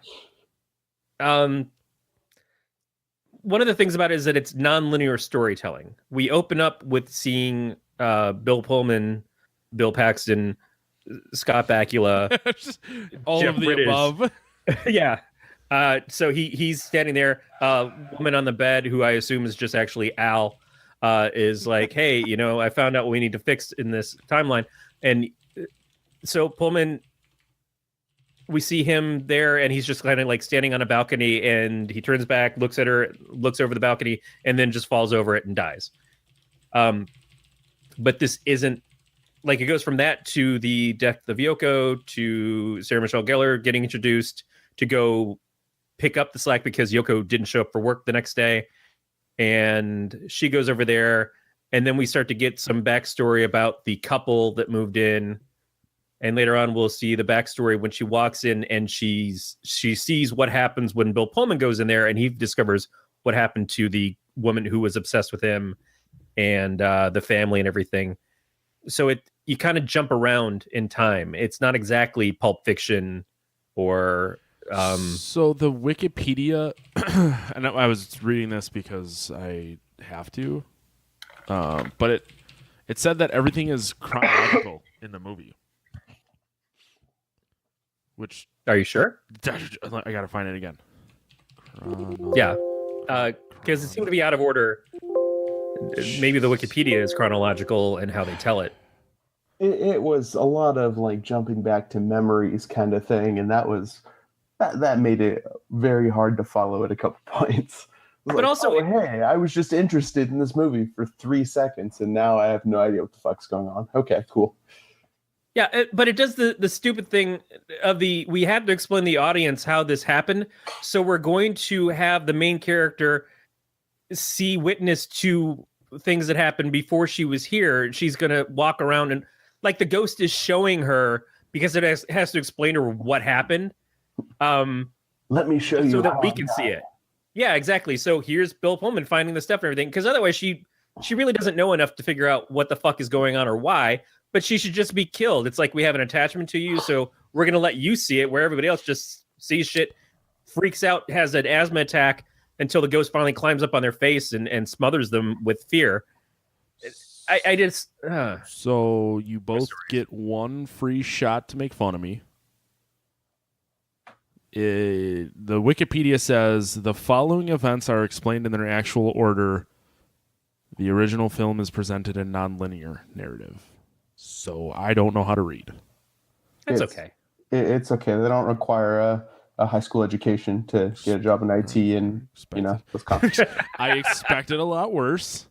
One of the things about it is that it's non-linear storytelling. We open up with seeing Bill Pullman, Bill Paxton, Scott Bakula, all Jeff of the Bridges. above. Yeah. So he's standing there. Woman on the bed, who I assume is just actually Al, is like, hey, I found out what we need to fix in this timeline. And so Pullman, we see him there, and he's just kind of like standing on a balcony, and he turns back, looks at her, looks over the balcony, and then just falls over it and dies. But this isn't like, it goes from that to the death of Yoko to Sarah Michelle Gellar getting introduced to go pick up the slack because Yoko didn't show up for work the next day, and she goes over there, and then we start to get some backstory about the couple that moved in. And later on, we'll see the backstory when she walks in and she sees what happens when Bill Pullman goes in there, and he discovers what happened to the woman who was obsessed with him and the family and everything. So you kind of jump around in time. It's not exactly Pulp Fiction or... So the Wikipedia, and I was reading this because I have to, but it said that everything is chronological in the movie. Which, are you sure? I gotta find it again. Yeah, because it seemed to be out of order. Maybe the Wikipedia is chronological in how they tell it. It was a lot of like jumping back to memories kind of thing, and that made it very hard to follow at a couple points. But also, hey, I was just interested in this movie for 3 seconds, and now I have no idea what the fuck's going on. Okay, cool. Yeah, but it does the stupid thing of we had to explain to the audience how this happened. So we're going to have the main character witness to things that happened before she was here. She's going to walk around and like the ghost is showing her because it has to explain to her what happened. Let me show you so that we can see it. Yeah, exactly. So here's Bill Pullman finding the stuff and everything, because otherwise she really doesn't know enough to figure out what the fuck is going on or why. But she should just be killed. It's like we have an attachment to you, so we're going to let you see it where everybody else just sees shit, freaks out, has an asthma attack until the ghost finally climbs up on their face and smothers them with fear. I just... So you both get one free shot to make fun of me. The Wikipedia says the following events are explained in their actual order. The original film is presented in non-linear narrative. So I don't know how to read. It's okay. It's okay. They don't require a high school education to get a job in IT and Wisconsin. I expected a lot worse.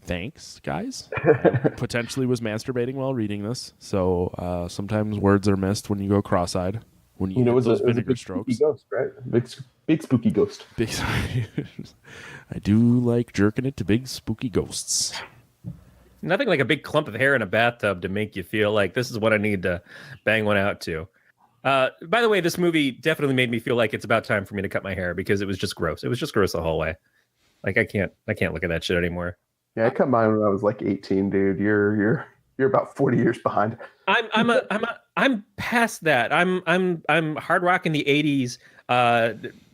Thanks, guys. I potentially was masturbating while reading this, so sometimes words are missed when you go cross-eyed. When you it was those a vinegar big strokes. Spooky ghost, right? Big spooky ghost. I do like jerking it to big spooky ghosts. Nothing like a big clump of hair in a bathtub to make you feel like this is what I need to bang one out to. By the way, this movie definitely made me feel like it's about time for me to cut my hair because it was just gross. It was just gross the whole way. Like I can't look at that shit anymore. Yeah, I cut mine when I was like 18, dude. You're about 40 years behind. I'm past that. I'm hard rocking the 80s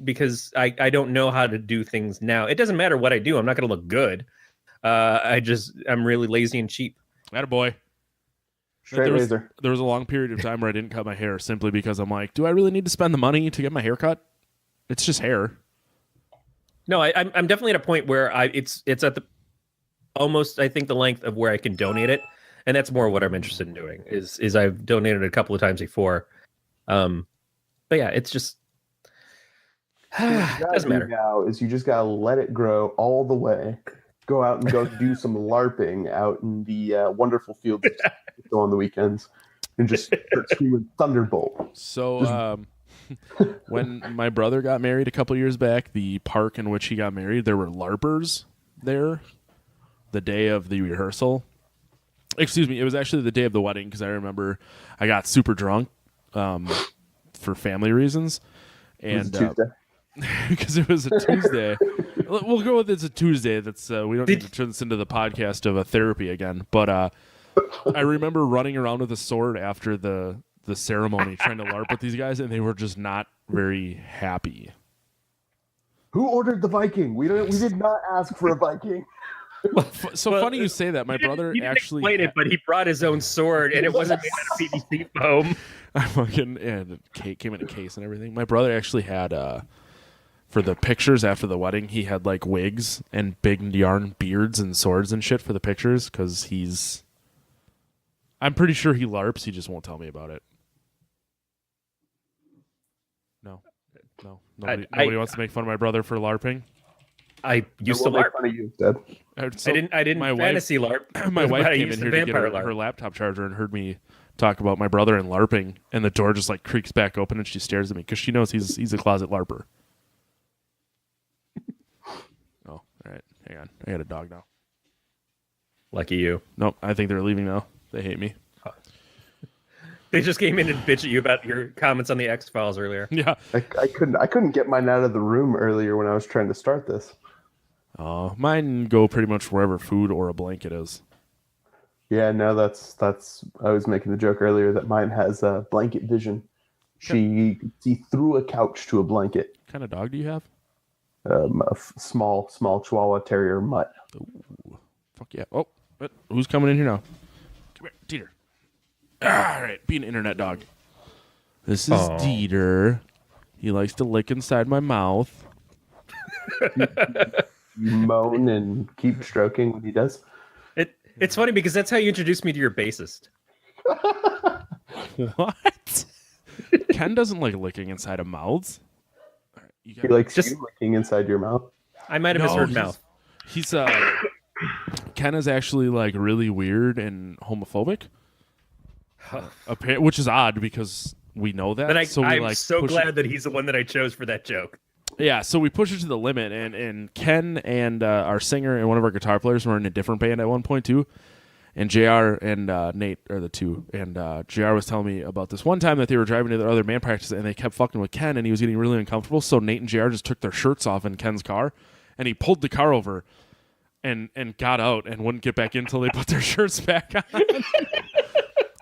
because I don't know how to do things now. It doesn't matter what I do. I'm not going to look good. I'm really lazy and cheap. Attaboy. Straight razor. There was a long period of time where I didn't cut my hair simply because I'm like, do I really need to spend the money to get my hair cut? It's just hair. No, I'm definitely at a point where it's at the almost, I think, the length of where I can donate it. And that's more what I'm interested in doing is I've donated a couple of times before. But yeah, it's just, doesn't matter. Now is you just got to let it grow all the way. Go out and go do some LARPing out in the wonderful fields on the weekends and just start screaming Thunderbolt. So when my brother got married a couple years back, the park in which he got married, there were LARPers there the day of the rehearsal. Excuse me, it was actually the day of the wedding because I remember I got super drunk for family reasons. And because it was a Tuesday. We'll go with it's a Tuesday. That's we don't need to turn this into the podcast of a therapy again. But I remember running around with a sword after the ceremony trying to LARP with these guys, and they were just not very happy. Who ordered the Viking? We did not ask for a Viking. Funny you say that. My brother actually played it, but he brought his own sword, and it wasn't made out of PVC foam. I fucking the cake came in a case and everything. My brother actually had for the pictures after the wedding, he had like wigs and big yarn beards and swords and shit for the pictures because I'm pretty sure he LARPs. He just won't tell me about it. No. Nobody wants to make fun of my brother for LARPing. I used to LARP. Fun of you, Dad. I didn't fantasy LARP. My wife came in here to get her laptop charger and heard me talk about my brother and LARPing, and the door just like creaks back open, and she stares at me because she knows he's a closet LARPer. Oh, all right. Hang on. I got a dog now. Lucky you. Nope. I think they're leaving now. They hate me. They just came in and bitch at you about your comments on the X-Files earlier. Yeah. I couldn't get mine out of the room earlier when I was trying to start this. Mine go pretty much wherever food or a blanket is. Yeah, no, that's. I was making the joke earlier that mine has blanket vision. She threw a couch to a blanket. What kind of dog do you have? Small Chihuahua Terrier mutt. Ooh, fuck yeah! Oh, who's coming in here now? Come here, Dieter. All right, be an internet dog. This is Dieter. He likes to lick inside my mouth. You moan and keep stroking when he does. It's funny because that's how you introduced me to your bassist. What? Ken doesn't like licking inside of mouths. Right, he likes you licking inside your mouth. I might have misheard mouth. He's Ken is actually like really weird and homophobic, which is odd because we know that. I'm so glad that he's the one that I chose for that joke. Yeah, so we push it to the limit, and Ken and our singer and one of our guitar players were in a different band at one point too, and JR and Nate are the two, and JR was telling me about this one time that they were driving to their other band practice, and they kept fucking with Ken, and he was getting really uncomfortable, so Nate and JR just took their shirts off in Ken's car, and he pulled the car over and got out and wouldn't get back in until they put their shirts back on.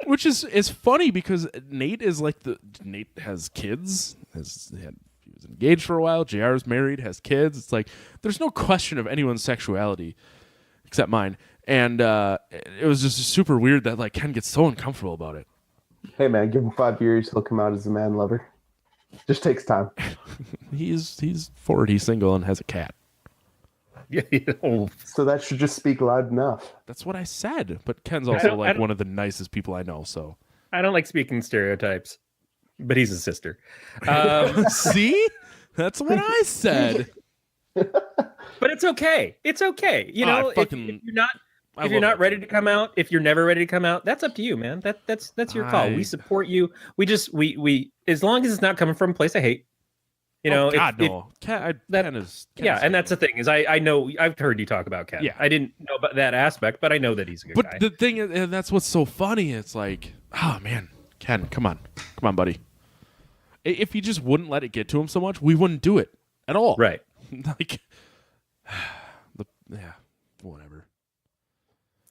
Which is funny because Nate has kids, he was engaged for a while. JR is married, has kids. It's like there's no question of anyone's sexuality except mine. And it was just super weird that like Ken gets so uncomfortable about it. Hey man, give him 5 years, he'll come out as a man lover. Just takes time. he's 40, single, and has a cat. Yeah. So that should just speak loud enough. That's what I said. But Ken's also like one of the nicest people I know. So I don't like speaking stereotypes. But he's a sister. See? That's what I said. But it's okay. It's okay. You know, if you're not ready to come out, if you're never ready to come out, that's up to you, man. That's your call. We support you. We as long as it's not coming from a place I hate. You know, no. Ken is and that's the thing is I know I've heard you talk about Ken. Yeah. I didn't know about that aspect, but I know that he's a good guy. But the thing is, and that's what's so funny. It's like, oh man, Ken, come on, buddy. If he just wouldn't let it get to him so much, we wouldn't do it at all. Right. Like, whatever.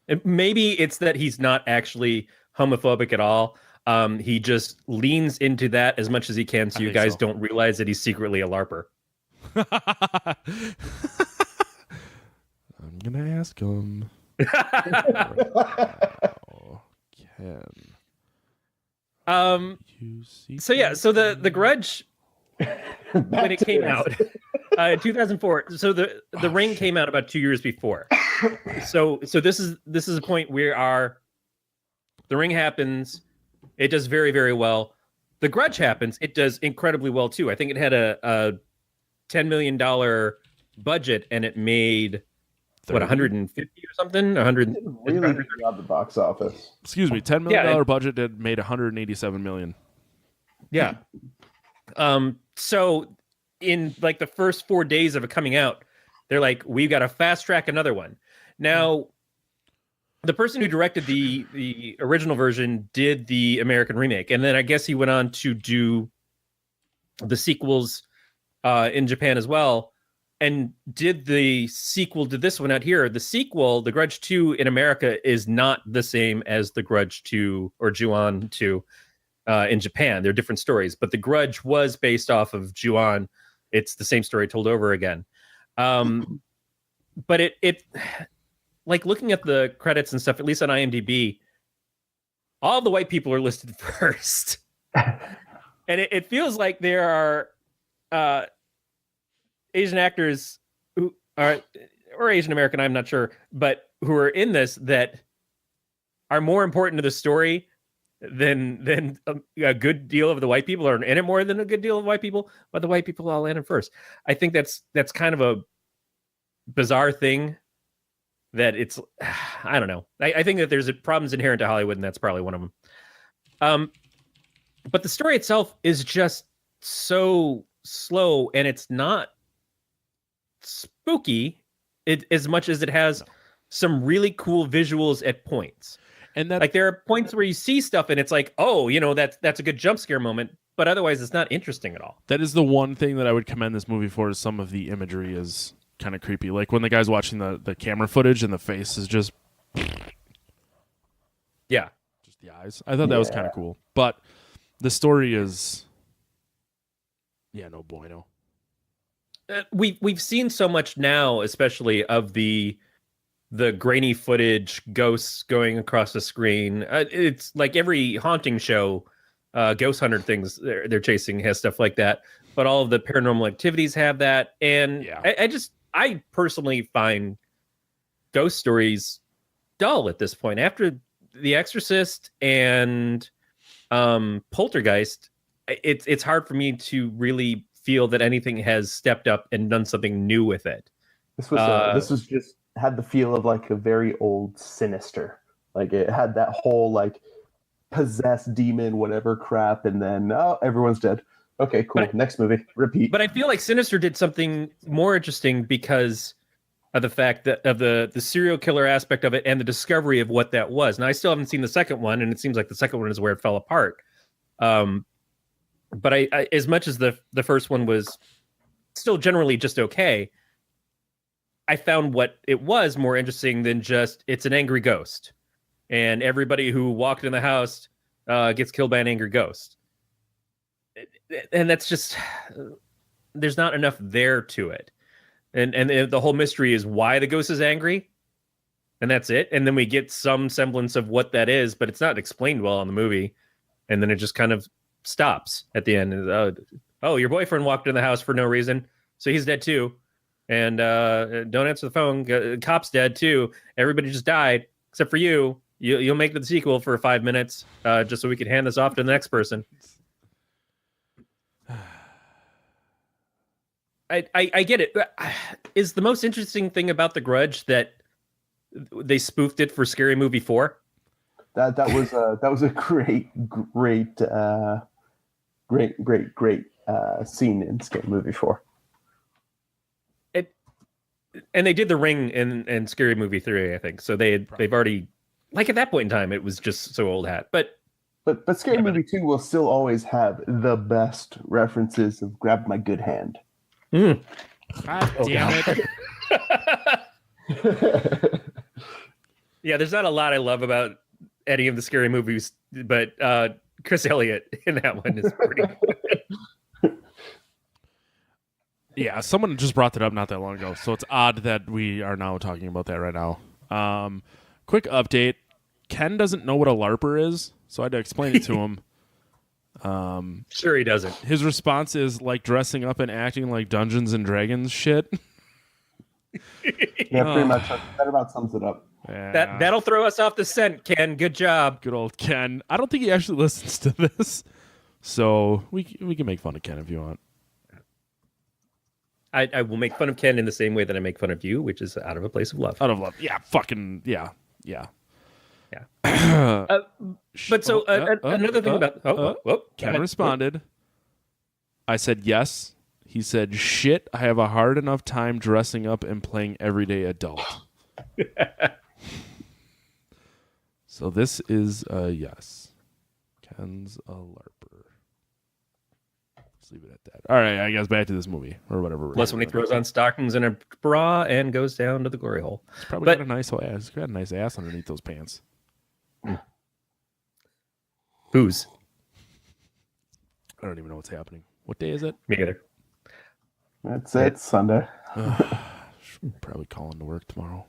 And maybe it's that he's not actually homophobic at all. He just leans into that as much as he can, so you guys don't realize that he's secretly a LARPer. I'm gonna ask him. Ken. So the Grudge when it came out in 2004. So the Ring came out about 2 years before. So this is a point where the Ring happens. It does very, very well. The Grudge happens. It does incredibly well too. I think it had a $10 million budget and it made 150 or something. 100. Really out the box office. Excuse me, $10 million budget that made 187 million. Yeah. So in like the first 4 days of it coming out, they're like, we've got to fast track another one. Now, the person who directed the original version did the American remake, and then I guess he went on to do the sequels in Japan as well, and did the sequel to this one out here. The sequel, The Grudge 2 in America, is not the same as The Grudge 2 or Ju-on 2 in Japan. They're different stories, but The Grudge was based off of Ju-on. It's the same story told over again. But it like looking at the credits and stuff, at least on IMDb, all the white people are listed first. And it feels like there are Asian actors who are, or Asian American, I'm not sure, but who are in this that are more important to the story than a good deal of the white people, are in it more than a good deal of white people, but the white people all landed first. I think that's kind of a bizarre thing that it's, I don't know. I think that there's problems inherent to Hollywood, and that's probably one of them. But the story itself is just so slow, and it's not spooky as much as it has some really cool visuals at points. And that, like, there are points where you see stuff and it's like, oh, you know, that's a good jump scare moment, but otherwise it's not interesting at all. That is the one thing that I would commend this movie for, is some of the imagery is kind of creepy. Like when the guy's watching the camera footage and the face is just yeah, just the eyes. I thought that was kind of cool. But the story is no bueno. We've seen so much now, especially of the grainy footage, ghosts going across the screen. It's like every haunting show, Ghost Hunter things they're chasing has stuff like that. But all of the Paranormal Activities have that, and I personally find ghost stories dull at this point. After The Exorcist and Poltergeist, it's hard for me to really feel that anything has stepped up and done something new with it. This was just had the feel of like a very old Sinister. Like it had that whole like possessed demon whatever crap, and then everyone's dead. Okay, cool. Next movie, repeat. But I feel like Sinister did something more interesting because of the fact that of the serial killer aspect of it and the discovery of what that was. Now, I still haven't seen the second one, and it seems like the second one is where it fell apart. But I as much as the first one was still generally just okay, I found what it was more interesting than just it's an angry ghost, and everybody who walked in the house gets killed by an angry ghost. And that's just, there's not enough there to it. And the whole mystery is why the ghost is angry, and that's it. And then we get some semblance of what that is, but it's not explained well in the movie. And then it just kind of stops at the end. Oh, your boyfriend walked in the house for no reason, so he's dead too. And don't answer the phone. Cop's dead too. Everybody just died except for you. You'll make the sequel for 5 minutes just so we can hand this off to the next person. I get it. Is the most interesting thing about The Grudge that they spoofed it for Scary Movie 4? That was a great scene in Scary Movie 4. And they did The Ring in Scary Movie 3, I think. So they've already, like, at that point in time, it was just so old hat. But Scary Movie 2 will still always have the best references of Grab My Good Hand. God damn it. Yeah, there's not a lot I love about any of the scary movies, but Chris Elliott in that one is pretty good. Yeah, someone just brought that up not that long ago, so it's odd that we are now talking about that right now. Quick update. Ken doesn't know what a LARPer is, so I had to explain it to him. Sure he doesn't. His response is like dressing up and acting like Dungeons and Dragons shit. Yeah, pretty much. That about sums it up. Yeah. That'll throw us off the scent, Ken. Good job. Good old Ken. I don't think he actually listens to this, so we can make fun of Ken if you want. I will make fun of Ken in the same way that I make fun of you, which is out of a place of love. Out of love. Yeah, fucking, yeah. But so another thing about... Ken responded. I said yes. He said, shit, I have a hard enough time dressing up and playing everyday adult. So this is a yes. Ken's a LARPer. Let's leave it at that. All right, I guess back to this movie or whatever. Plus, when he throws on stockings and a bra and goes down to the glory hole. He's probably got a nice ass. He's got a nice ass underneath those pants. Whose? I don't even know what's happening. What day is it? Me either. That's it. Sunday. Should probably call into work tomorrow.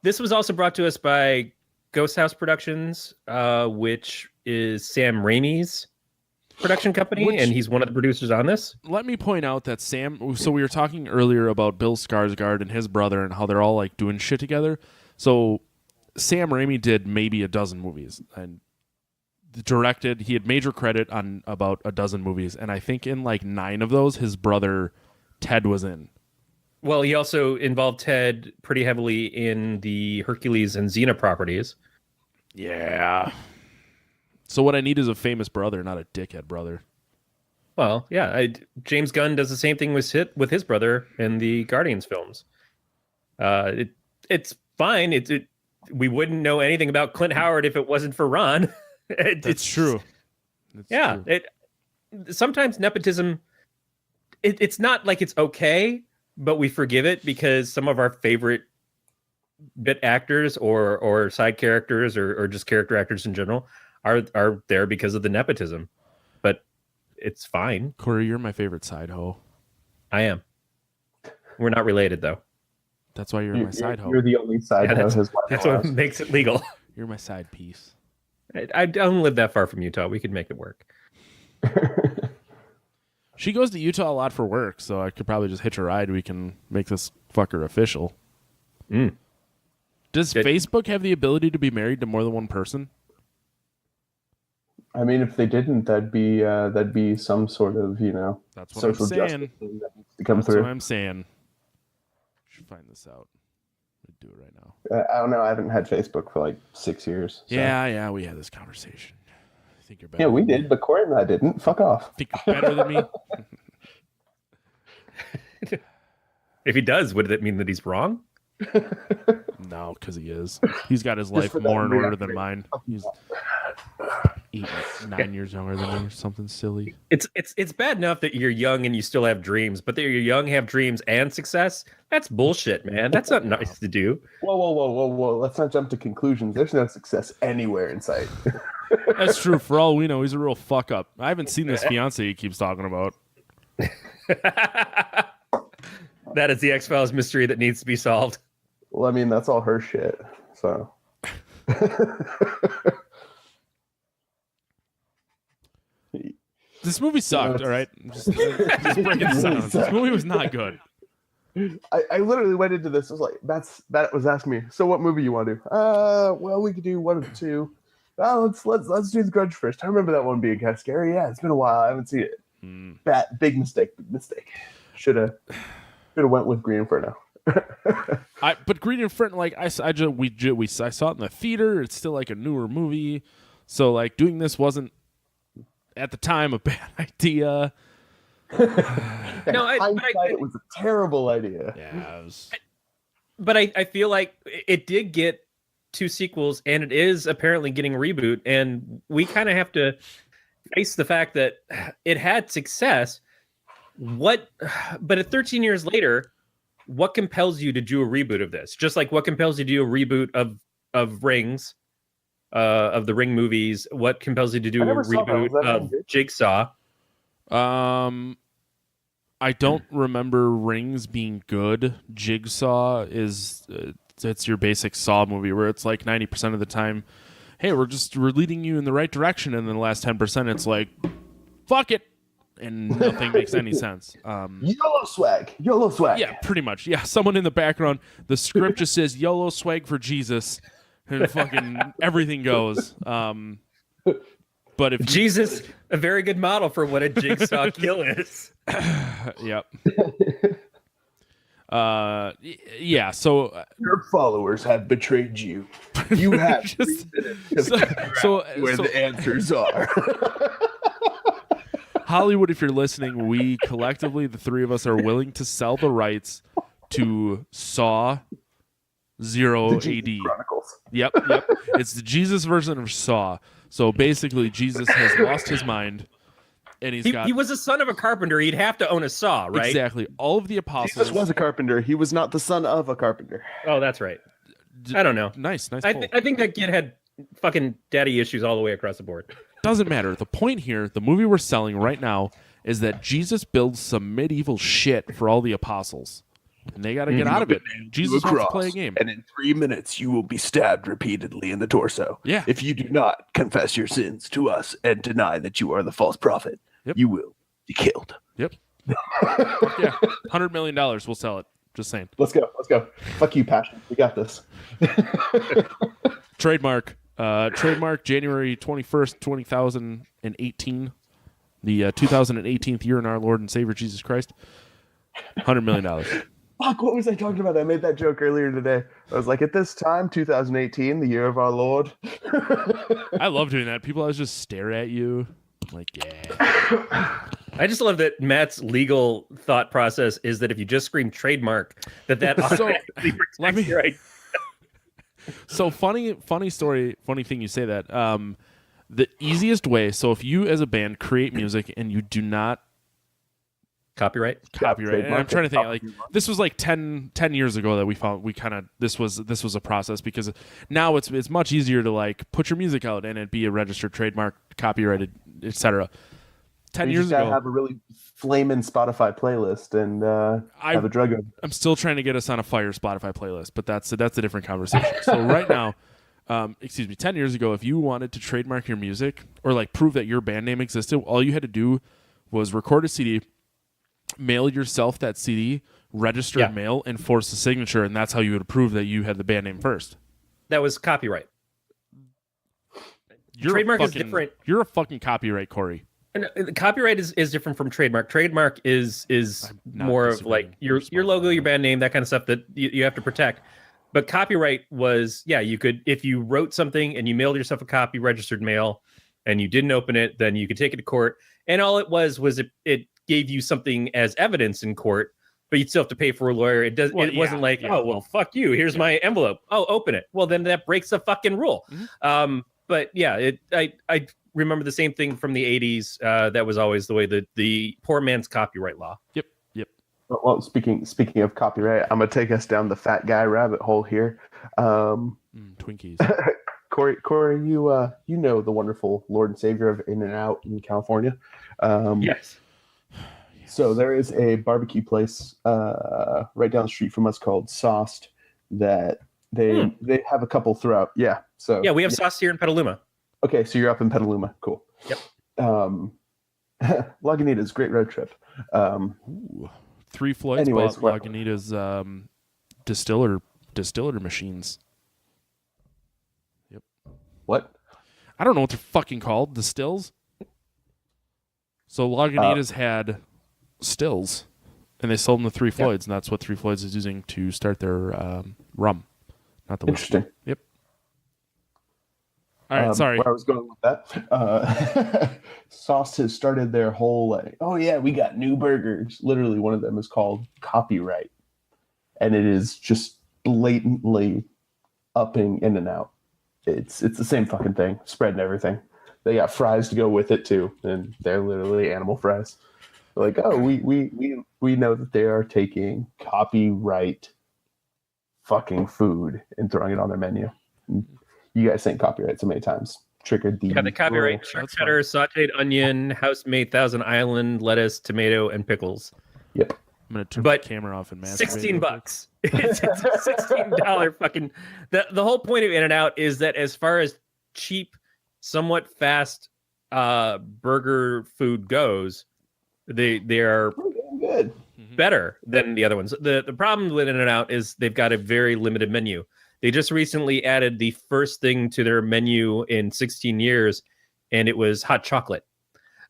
This was also brought to us by Ghost House Productions, which is Sam Raimi's production company, and he's one of the producers on this. Let me point out that Sam. So we were talking earlier about Bill Skarsgård and his brother and how they're all like doing shit together. So Sam Raimi did maybe a dozen movies and directed. He had major credit on about a dozen movies, and I think in like 9 of those, his brother Ted was in. Well, he also involved Ted pretty heavily in the Hercules and Xena properties. Yeah. So what I need is a famous brother, not a dickhead brother. Well, yeah, James Gunn does the same thing with his brother in the Guardians films. It's fine. We wouldn't know anything about Clint Howard if it wasn't for Ron. That's true. True. Sometimes nepotism. It's not like it's okay, but we forgive it because some of our favorite bit actors or side characters or just character actors in general are there because of the nepotism. But it's fine. Corey, you're my favorite side hoe. I am. We're not related though. That's why you're my side hoe. You're the only side hoe. That's what makes it legal. You're my side piece. I don't live that far from Utah. We could make it work. She goes to Utah a lot for work, so I could probably just hitch a ride. We can make this fucker official. Does Facebook have the ability to be married to more than one person? I mean, if they didn't, that'd be some sort of, That's what social I'm saying. justice thing that needs to come That's through. what I'm saying. Should find this out. Do it right now. I don't know. I haven't had Facebook for like 6 years. So. Yeah, we had this conversation. I think you're better. Yeah, we did, but Corey and I didn't. Fuck off. Think you're better than me? If he does, would that mean that he's wrong? No, because he is. He's got his life more in order than mine. He's 9 years younger than me or something silly. It's bad enough that you're young and you still have dreams, but that you're young, have dreams and success, that's bullshit, man. That's not nice to do. Whoa. Let's not jump to conclusions. There's no success anywhere in sight. That's true. For all we know, he's a real fuck up. I haven't seen this fiance he keeps talking about. That is the X-Files mystery that needs to be solved. Well, I mean, that's all her shit. So. This movie sucked, all right? Just breaking this down. This movie was not good. I literally went into this. I was like, that was asking me, so what movie you want to do? Well, we could do one of 2. Let's do The Grudge first. I remember that one being kind of scary. Yeah, it's been a while. I haven't seen it. Big mistake. Should have went with Green Inferno. But Green Inferno, like I saw it in the theater. It's still like a newer movie, so like doing this wasn't at the time a bad idea. No, it was a terrible idea. Yeah, but I feel like it did get 2 sequels, and it is apparently getting a reboot, and we kind of have to face the fact that it had success. But at 13 years later, what compels you to do a reboot of this? Just like what compels you to do a reboot of Rings, of the Ring movies? What compels you to do a reboot of Jigsaw? I don't remember Rings being good. Jigsaw is it's your basic Saw movie where it's like 90% of the time, hey, we're leading you in the right direction, and then the last 10% it's like, fuck it, and nothing makes any sense. YOLO swag. Yeah, pretty much. Yeah, someone in the background, the script just says YOLO swag for Jesus, and fucking everything goes. But if Jesus, a very good model for what a Jigsaw kill is. Yep. Yeah. So your followers have betrayed you. You have where the answers are. Hollywood, if you're listening, we collectively, the 3 of us, are willing to sell the rights to Saw 0 AD. Chronicles. Yep. It's the Jesus version of Saw. So basically, Jesus has lost his mind, and he was a son of a carpenter. He'd have to own a saw, right? Exactly. All of the apostles. Jesus was a carpenter. He was not the son of a carpenter. Oh, that's right. I don't know. Nice. I think that kid had fucking daddy issues all the way across the board. Doesn't matter. The point here, the movie we're selling right now, is that Jesus builds some medieval shit for all the apostles. And they got to get out of it. Jesus wants to play a game. And in 3 minutes, you will be stabbed repeatedly in the torso. Yeah. If you do not confess your sins to us and deny that you are the false prophet, you will be killed. Yep. Yeah. $100 million. We'll sell it. Just saying. Let's go. Fuck you, Passion. We got this. Trademark January 21st, 2018. The 2018th year in our Lord and Savior Jesus Christ. $100 million. Fuck, what was I talking about? I made that joke earlier today. I was like, at this time, 2018, the year of our Lord. I love doing that. People always just stare at you. Like, yeah. I just love that Matt's legal thought process is that if you just scream trademark, that automatically protects your right. So funny story, funny thing you say that. The easiest way, so if you as a band create music and you do not copyright, and I'm trying to think, like, this was like 10 years ago that we found this was a process, because now it's much easier to like put your music out and it be a registered trademark, copyrighted, etc. 10 years ago, have a really flaming Spotify playlist and have a drug. I'm still trying to get us on a fire Spotify playlist, but that's a different conversation. So right now, 10 years ago, if you wanted to trademark your music or like prove that your band name existed, all you had to do was record a CD, mail yourself that CD, registered mail, and force a signature, and that's how you would prove that you had the band name first. That was copyright. Trademark is different. You're a fucking copyright, Corey. And copyright is different from trademark. Trademark is more of like your logo, your band name, that kind of stuff that you have to protect. But copyright was, you could, if you wrote something and you mailed yourself a copy, registered mail, and you didn't open it, then you could take it to court. And all it was it gave you something as evidence in court, but you'd still have to pay for a lawyer. It wasn't like, oh, well, fuck you. Here's my envelope. Oh, open it. Well, then that breaks the fucking rule. Mm-hmm. But yeah, I remember the same thing from the 80s. That was always the way the poor man's copyright law. Yep. Well, speaking of copyright, I'm gonna take us down the fat guy rabbit hole here. Twinkies. Corey, you know the wonderful Lord and Savior of In-N-Out in California. Yes. So there is a barbecue place right down the street from us called Sauced that they have a couple throughout. Yeah. So we have Sauce here in Petaluma. Okay, so you're up in Petaluma. Cool. Yep. Lagunitas, great road trip. Three Floyds bought Lagunitas distiller machines. Yep. What? I don't know what they're fucking called. Distills? So Lagunitas had stills, and they sold them to Three Floyds, and that's what Three Floyds is using to start their rum. Not the whiskey. Interesting. Yep. All right, sorry. Where I was going with that. Sauce has started their whole we got new burgers. Literally, one of them is called Copyright, and it is just blatantly upping In-N-Out. It's the same fucking thing, spreading everything. They got fries to go with it too, and they're literally animal fries. They're like, oh, we know that they are taking copyright fucking food and throwing it on their menu. And you guys saying copyright so many times triggered the copyright: sharp cheddar, sautéed onion, house-made Thousand Island lettuce, tomato, and pickles. Yep. I'm gonna turn the camera off and masturbate. $16. It's a $16 fucking. The whole point of In-N-Out is that as far as cheap, somewhat fast burger food goes, they are good, better than the other ones. The problem with In-N-Out is they've got a very limited menu. They just recently added the first thing to their menu in 16 years, and it was hot chocolate.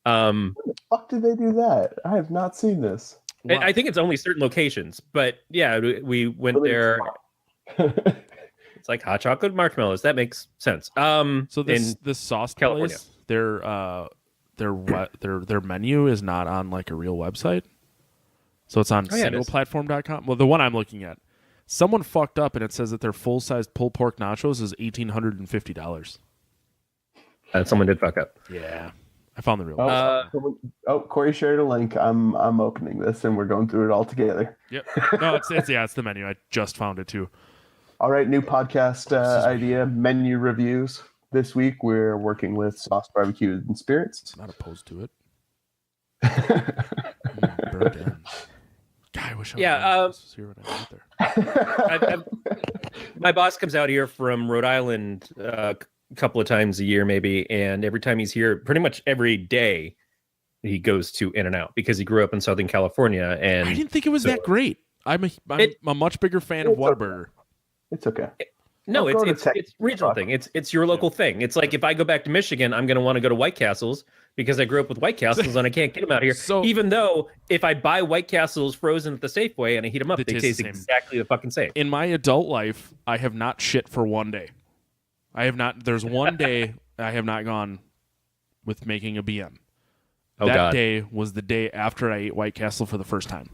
When the fuck did they do that? I have not seen this. Wow. I think it's only certain locations, but yeah, we went there. It's like hot chocolate marshmallows. That makes sense. So this sauce California. Place, their menu is not on like a real website. So it's on Oh, yeah, it is. singleplatform.com. Well, the one I'm looking at, someone fucked up and it says that their full-sized pulled pork nachos is $1,850. Someone did fuck up. Yeah. I found the real Corey shared a link. I'm opening this and we're going through it all together. Yep. No, it's the menu. I just found it too. All right, new podcast idea, menu reviews. This week we're working with Sauce Barbecue and Spirits. Not opposed to it. Burned in. God, I wish I was here when I got there. My boss comes out here from Rhode Island a couple of times a year, maybe, and every time he's here, pretty much every day, he goes to In-N-Out because he grew up in Southern California. And I didn't think it was that great. I'm a much bigger fan of Whataburger. It's okay. No, it's regional thing. It's your local thing. It's like if I go back to Michigan, I'm going to want to go to White Castles because I grew up with White Castles and I can't get them out here. So, even though if I buy White Castles frozen at the Safeway and I heat them up, they taste exactly the fucking same. In my adult life, I have not shit for one day. I have not. There's one day I have not gone with making a BM. That day was the day after I ate White Castle for the first time.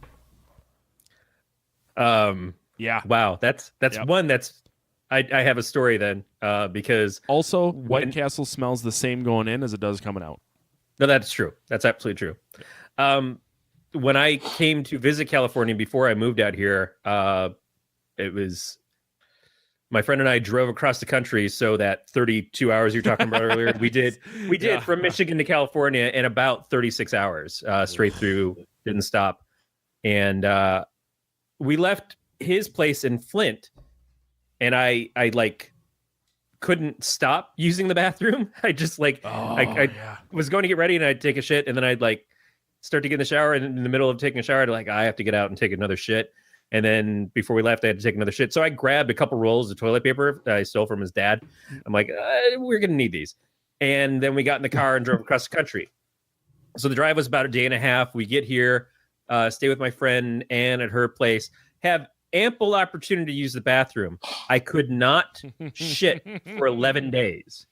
Yeah. Wow. That's one that's. I have a story then, because also White Castle smells the same going in as it does coming out. No, that's true. That's absolutely true. When I came to visit California before I moved out here, it was my friend and I drove across the country. So that 32 hours you're talking about earlier, we did from Michigan to California in about 36 hours, straight through, didn't stop. And we left his place in Flint. And I like couldn't stop using the bathroom. I just I was going to get ready and I'd take a shit and then I'd like start to get in the shower, and in the middle of taking a shower, I'd I have to get out and take another shit. And then before we left, I had to take another shit. So I grabbed a couple rolls of toilet paper that I stole from his dad. I'm like, we're gonna need these. And then we got in the car and drove across the country. So the drive was about a day and a half. We get here, stay with my friend Ann at her place, have ample opportunity to use the bathroom. I could not shit for 11 days.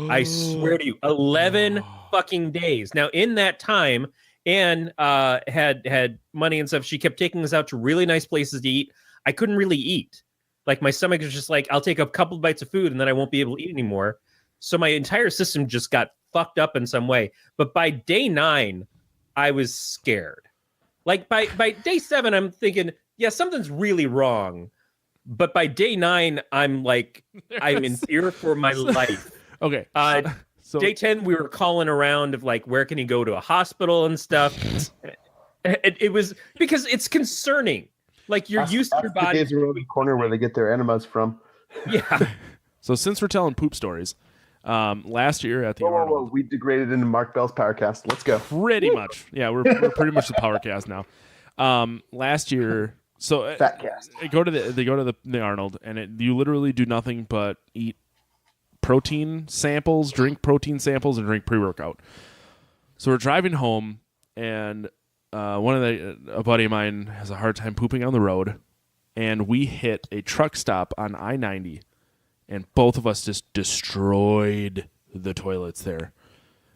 I swear to you, 11 fucking days. Now, in that time, Anne had money and stuff. She kept taking us out to really nice places to eat. I couldn't really eat. Like, my stomach was just like, I'll take a couple of bites of food and then I won't be able to eat anymore. So my entire system just got fucked up in some way. But by day 9, I was scared. Like, by day 7, I'm thinking, yeah, something's really wrong. But by day 9, I'm like, I'm in fear for my life. Okay. So day 10, we were calling around of like, where can he go to a hospital and stuff? It was because it's concerning. Like, you're used to your body. Days around the corner where they get their enemas from. Yeah. So since we're telling poop stories, last year at the Arnold, we degraded into Mark Bell's Powercast. Let's go. Pretty much. Yeah, we're pretty much the Powercast now. Last year. So they go to the Arnold, and you literally do nothing but eat protein samples, drink protein samples, and drink pre-workout. So we're driving home, and a buddy of mine has a hard time pooping on the road, and we hit a truck stop on I-90, and both of us just destroyed the toilets there.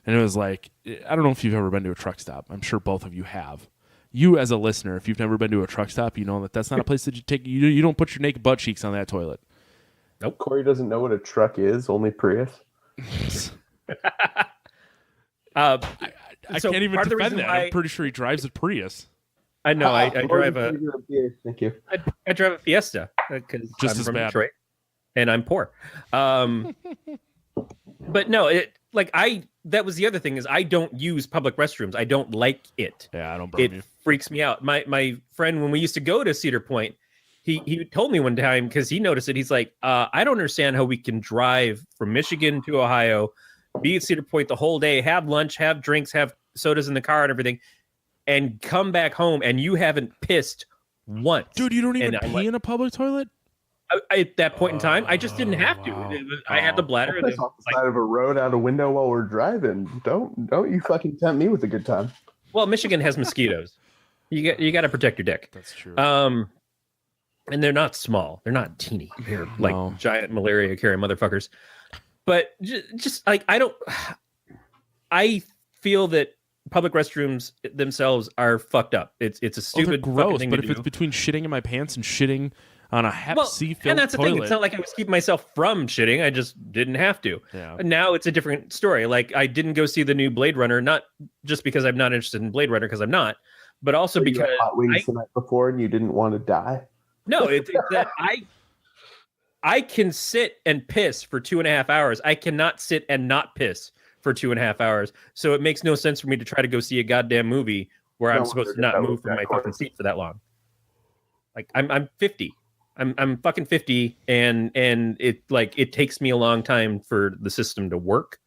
And it was like, I don't know if you've ever been to a truck stop. I'm sure both of you have. You, as a listener, if you've never been to a truck stop, you know that's not a place that you take. You don't put your naked butt cheeks on that toilet. Nope. Corey doesn't know what a truck is. Only Prius. I can't even defend that. I'm pretty sure he drives a Prius. I know. I drive a. Thank you. I drive a Fiesta because just I'm as from bad. Detroit, and I'm poor. But no, that was the other thing is I don't use public restrooms. I don't like it. Yeah, I don't blame you. It freaks me out. My friend, when we used to go to Cedar Point, he told me one time because he noticed it. He's like, I don't understand how we can drive from Michigan to Ohio, be at Cedar Point the whole day, have lunch, have drinks, have sodas in the car and everything, and come back home and you haven't pissed once. Dude, you don't even pee in a public toilet? At that point in time, I just didn't have to. Wow. I had the bladder. Piss off the side of a road out a window while we're driving. Don't you fucking tempt me with a good time. Well, Michigan has mosquitoes. You got to protect your dick. That's true. And they're not small. They're not teeny. They're like giant malaria carrying motherfuckers. But just like I feel that public restrooms themselves are fucked up. It's a stupid gross. fucking thing But to if do. it's between shitting in my pants and shitting on a Hep C filled and that's the toilet, thing. It's not like I was keeping myself from shitting. I just didn't have to. Yeah. And now it's a different story. Like I didn't go see the new Blade Runner, not just because I'm not interested in Blade Runner, because I'm not, but also So you because had hot wings the night before and you didn't want to die. no, it's that I can sit and piss for 2.5 hours. I cannot sit and not piss for 2.5 hours. So it makes no sense for me to try to go see a goddamn movie where I'm supposed to not move from my fucking seat for that long. Like I'm 50. I'm fucking 50, and it takes me a long time for the system to work.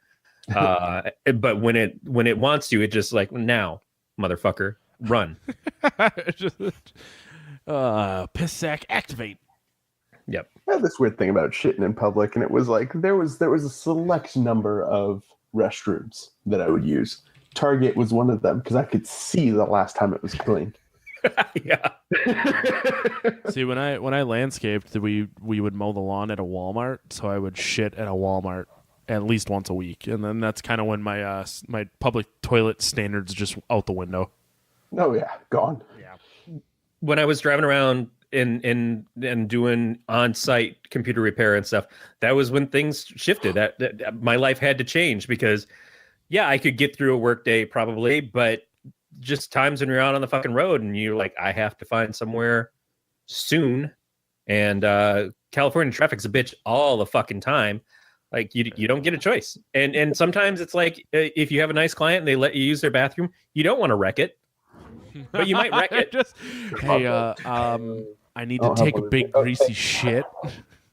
But when it wants to, it just like, now, motherfucker, run. Piss sack activate. Yep. I had this weird thing about shitting in public, and it was like there was a select number of restrooms that I would use. Target was one of them because I could see the last time it was cleaned. Yeah. See, when I landscaped, we would mow the lawn at a Walmart, so I would shit at a Walmart at least once a week, and then that's kind of when my my public toilet standards just out the window. Oh yeah, gone. Yeah. When I was driving around and doing on-site computer repair and stuff, that was when things shifted. That my life had to change because, yeah, I could get through a workday probably, but just times when you're out on the fucking road and you're like, I have to find somewhere soon. And California traffic's a bitch all the fucking time. Like you don't get a choice. And sometimes it's like, if you have a nice client and they let you use their bathroom, you don't want to wreck it, but you might wreck it. Hey, I need to take a big greasy shit.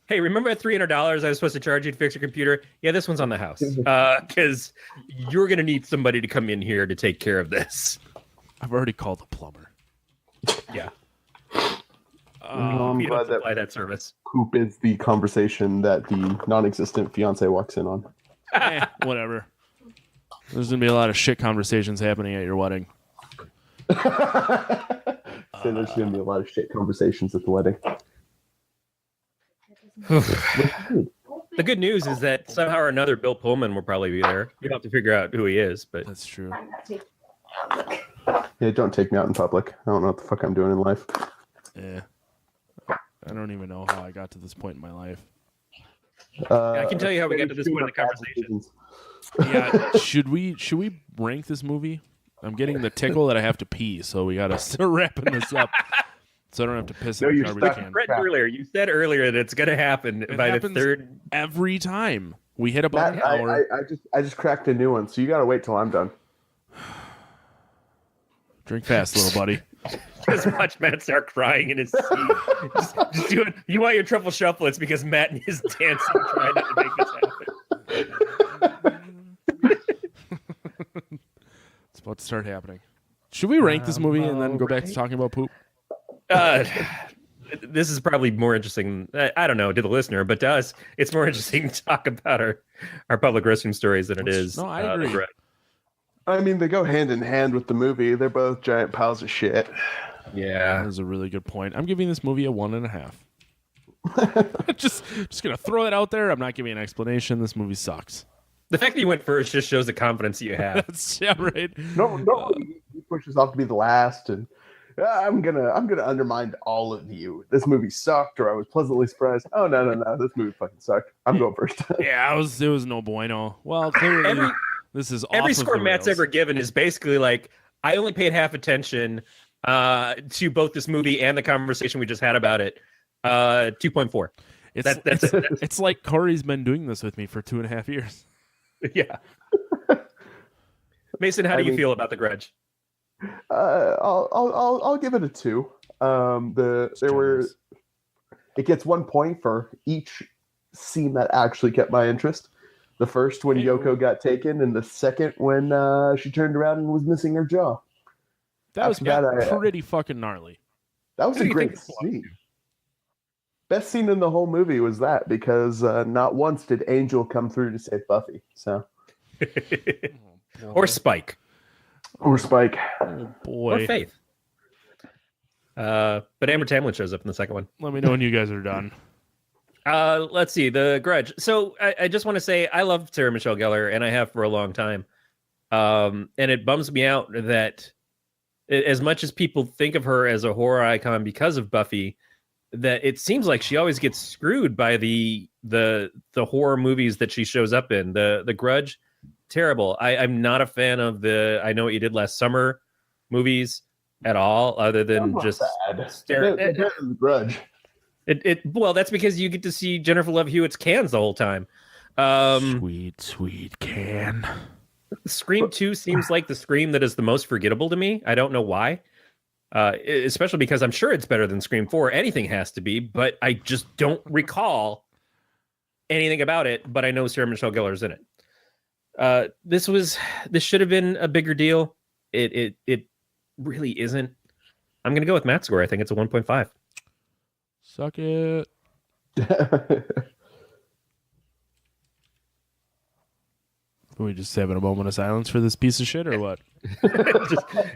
Hey, remember at $300 I was supposed to charge you to fix your computer? Yeah, this one's on the house. Because you're going to need somebody to come in here to take care of this. I've already called a plumber. Yeah. I'm We don't glad that supply that service. poop is the conversation that the non-existent fiance walks in on. Whatever. There's going to be a lot of shit conversations happening at your wedding. So there's going to be a lot of shit conversations at the wedding. The good news is that somehow or another, Bill Pullman will probably be there. You have to figure out who he is, but That's true. Yeah, don't take me out in public. I don't know what the fuck I'm doing in life. Yeah. I don't even know how I got to this point in my life. I can tell you how we got to this point in the conversation. Yeah, should we rank this movie? I'm getting the tickle that I have to pee, so we gotta start wrapping this up, so I don't have to piss in the garbage can. You said earlier that it's going to happen by the third. Every time we hit about Matt, an hour. I just cracked a new one, so you gotta wait till I'm done. Drink fast, little buddy. Just watch Matt start crying in his seat. just do it. You want your truffle shuffle? It's because Matt is dancing trying not to make this happen. It's about to start happening. Should we rank this movie and then go back to talking about poop? This is probably more interesting. I don't know to the listener, but to us, it's more interesting to talk about our public restroom stories than it is. No, I agree. I mean, they go hand in hand with the movie. They're both giant piles of shit. Yeah, that is a really good point. I'm giving this movie a 1.5. just gonna throw it out there. I'm not giving an explanation. This movie sucks. The fact that you went first just shows the confidence you have. Yeah, right. No, he pushes off to be the last, and I'm gonna undermine all of you. This movie sucked, or I was pleasantly surprised. Oh no, this movie fucking sucked. I'm going first. Yeah, it was no bueno. Well, clearly this is every score Matt's ever given is basically like, I only paid half attention to both this movie and the conversation we just had about it. 2.4. It's like Corey's been doing this with me for 2.5 years. Yeah. Mason, how do you feel about The Grudge? I'll give it a 2. It gets 1 point for each scene that actually kept my interest. The first when Yoko got taken, and the second when she turned around and was missing her jaw. That was pretty fucking gnarly. That was a great scene. Best scene in the whole movie was that, because not once did Angel come through to save Buffy. So, or Spike, Oh boy, or Faith. But Amber Tamlin shows up in the second one. Let me know when you guys are done. Let's see, The Grudge. So I just want to say I love Sarah Michelle Gellar, and I have for a long time. And it bums me out that as much as people think of her as a horror icon because of Buffy, that it seems like she always gets screwed by the horror movies that she shows up in. The Grudge, terrible. I'm not a fan of the I Know What You Did Last Summer movies at all, other than just They're better than the Grudge. Well, that's because you get to see Jennifer Love Hewitt's cans the whole time. Sweet can. Scream 2 seems like the Scream that is the most forgettable to me. I don't know why. Especially because I'm sure it's better than Scream 4. Anything has to be, but I just don't recall anything about it, but I know Sarah Michelle Gellar's in it. This should have been a bigger deal. It really isn't. I'm going to go with Matt's score. I think it's a 1.5. Suck it. Are we just having a moment of silence for this piece of shit or what?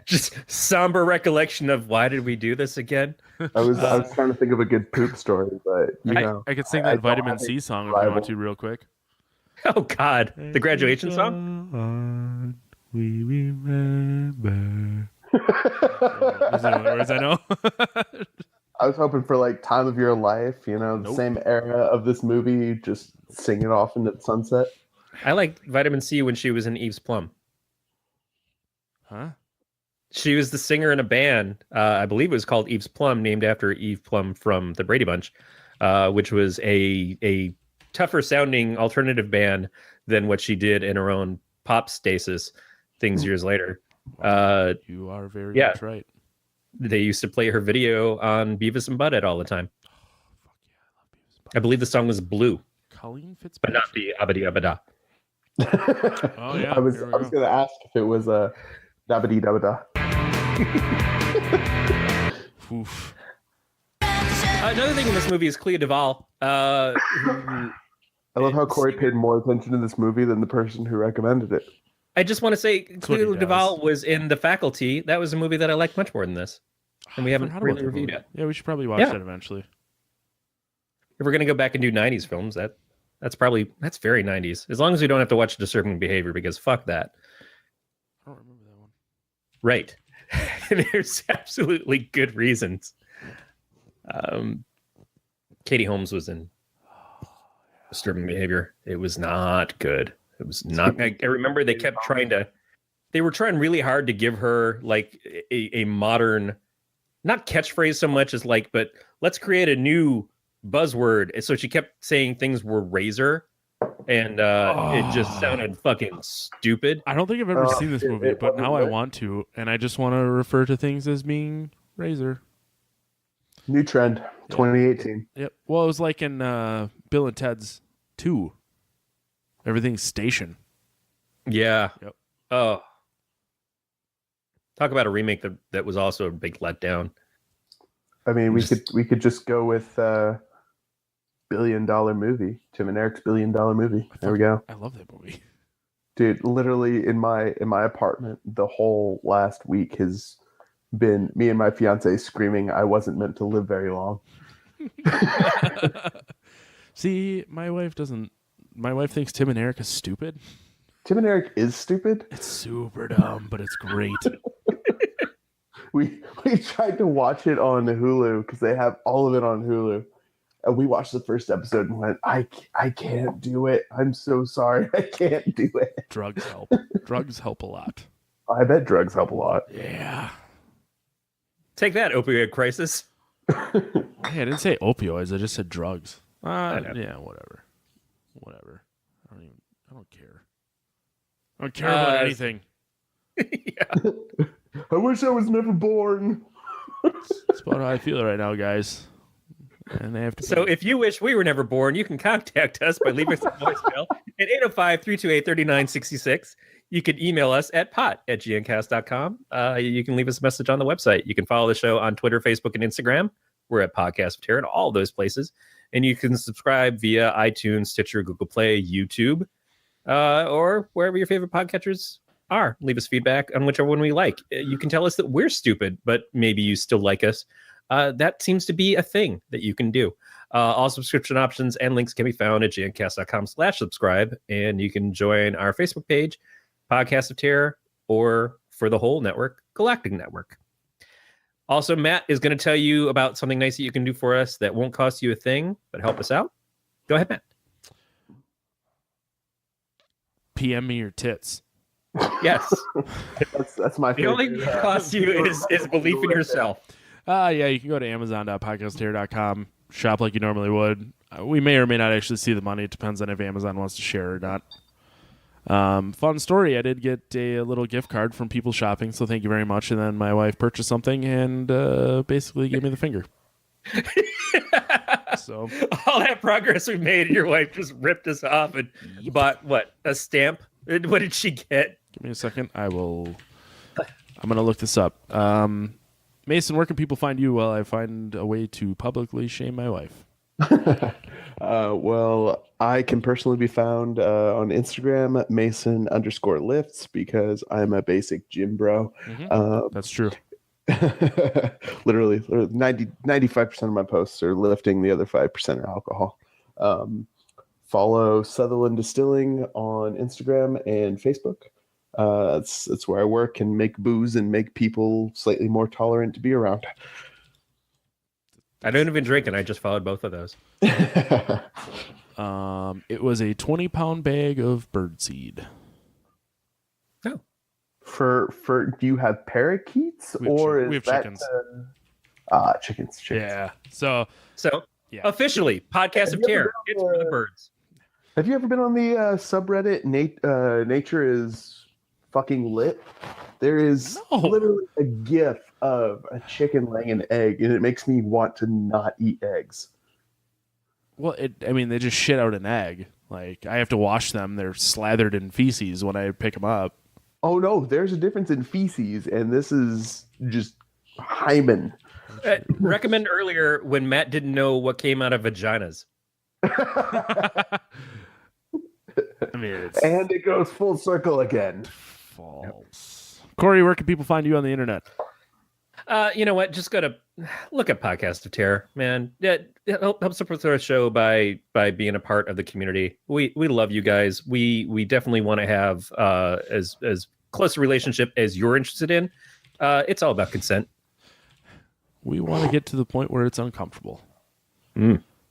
just somber recollection of why did we do this again? I was trying to think of a good poop story, but I could sing that Vitamin C song if you want to real quick. Oh God, the graduation song. We remember. Those are the only words I know. I was hoping for like Time of Your Life, the same era of this movie, just sing it off into the sunset. I liked Vitamin C when she was in Eve's Plum. Huh? She was the singer in a band. I believe it was called Eve's Plum, named after Eve Plum from the Brady Bunch, which was a tougher sounding alternative band than what she did in her own pop stasis things years later. You are very much right. They used to play her video on Beavis and Butthead all the time. Oh, fuck yeah, I love Beavis and Butthead. I believe the song was Blue, Colleen Fitzpatrick. but not the Abadi Abada. Oh yeah, I was going to ask if it was a dabba-dee dabba-da. Oof. Another thing in this movie is Clea Duvall. I love how Corey paid more attention to this movie than the person who recommended it. I just want to say what he Clea Duvall was in The Faculty. That was a movie that I liked much more than this. And we haven't really reviewed it. Yeah, we should probably watch that eventually. If we're going to go back and do 90s films, that's very 90s. As long as we don't have to watch Disturbing Behavior, because fuck that. I don't remember that one. Right. There's absolutely good reasons. Katie Holmes was in Disturbing Behavior. It was not good. It was not. I remember they were trying really hard to give her like a modern, not catchphrase so much as like, but let's create a new buzzword. And so she kept saying things were razor, and it just sounded fucking stupid. I don't think I've ever seen this movie, but now I want to, and I just want to refer to things as being razor. New trend, 2018. Yep. Well, it was like in Bill and Ted's 2. Everything's station. Yeah. Yep. Oh. Talk about a remake that was also a big letdown. I mean, we could just go with $1 billion movie. Tim and Eric's $1 billion movie. There we go. I love that movie. Dude, literally in my apartment, the whole last week has been me and my fiance screaming, "I wasn't meant to live very long." See, my wife thinks Tim and Eric is stupid. Tim and Eric is stupid. It's super dumb, but it's great. We tried to watch it on Hulu because they have all of it on Hulu. And we watched the first episode and went, I can't do it. I'm so sorry. I can't do it. Drugs help. Drugs help a lot. I bet drugs help a lot. Yeah. Take that, opioid crisis. Hey, I didn't say opioids. I just said drugs. Yeah, whatever. I don't care. I don't care about anything. Yeah. I wish I was never born. That's about how I feel right now, guys. And they have to. So if you wish we were never born, you can contact us by leaving us a voicemail at 805-328-3966. You can email us at pot@gncast.com. You can leave us a message on the website. You can follow the show on Twitter, Facebook, and Instagram. We're at Podcast of Terror in all those places. And you can subscribe via iTunes, Stitcher, Google Play, YouTube, or wherever your favorite podcatchers are. Leave us feedback on whichever one we like. You can tell us that we're stupid, but maybe you still like us. That seems to be a thing that you can do. All subscription options and links can be found at gncast.com/subscribe. And you can join our Facebook page Podcast of Terror, or for the whole network, Galactic Network. Also, Matt is going to tell you about something nice that you can do for us that won't cost you a thing, but help us out. Go ahead, Matt. PM me your tits. Yes. That's my The favorite. only thing that costs you is belief in yourself. Yeah, you can go to amazon.podcastterror.com, shop like you normally would. We may or may not actually see the money. It depends on if Amazon wants to share or not. Fun story. I did get a little gift card from people shopping, so thank you very much. And then my wife purchased something and basically gave me the finger. So all that progress we made, your wife just ripped us off and bought what? A stamp? What did she get? Give me a second. I'm going to look this up. Mason, where can people find you while I find a way to publicly shame my wife? Well, I can personally be found on Instagram, Mason_lifts, because I'm a basic gym bro. That's true. literally 95% of my posts are lifting, the other 5% are alcohol. Follow Sutherland Distilling on Instagram and Facebook. That's where I work and make booze and make people slightly more tolerant to be around. I don't even drink, and I just followed both of those. It was a 20-pound bag of birdseed. No. For do you have parakeets We have or we is have that chickens. Chickens. Yeah. So yeah. Officially, Podcast of Terror. It's for the birds. Have you ever been on the subreddit Nature is fucking lit? There is literally a gif of a chicken laying an egg, and it makes me want to not eat eggs. Well, they just shit out an egg. Like, I have to wash them. They're slathered in feces when I pick them up. Oh, no, there's a difference in feces, and this is just hymen. Recommend earlier when Matt didn't know what came out of vaginas. And it goes full circle again. False. Corey, where can people find you on the internet? You know what? Just go to look at Podcast of Terror, man. It helps support our show by being a part of the community. We love you guys. We definitely want to have as close a relationship as you're interested in. It's all about consent. We want to get to the point where it's uncomfortable.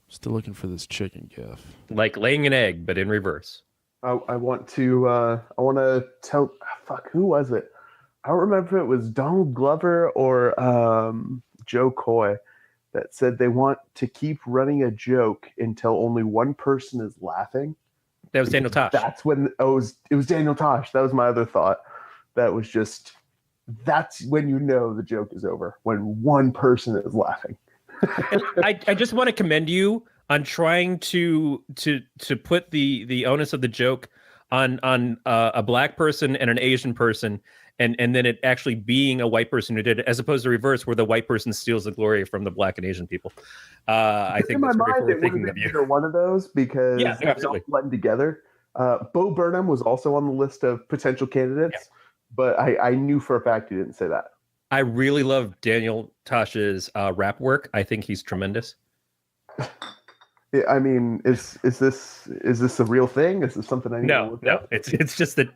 Still looking for this chicken gif. Like laying an egg, but in reverse. I want to tell. Fuck, who was it? I don't remember if it was Donald Glover or Joe Coy that said they want to keep running a joke until only one person is laughing. That was Daniel Tosh. That's when it was Daniel Tosh. That was my other thought. That was just, that's when you know the joke is over, when one person is laughing. I just want to commend you on trying to put the onus of the joke on a black person and an Asian person, and then it actually being a white person who did it, as opposed to reverse, where the white person steals the glory from the black and Asian people. I think that's very forward thinking of you. Either one of those, because yeah, absolutely blend together. Bo Burnham was also on the list of potential candidates, but I knew for a fact he didn't say that. I really love Daniel Tosh's rap work. I think he's tremendous. I mean, is this a real thing? Is this something I need to look up? It's just that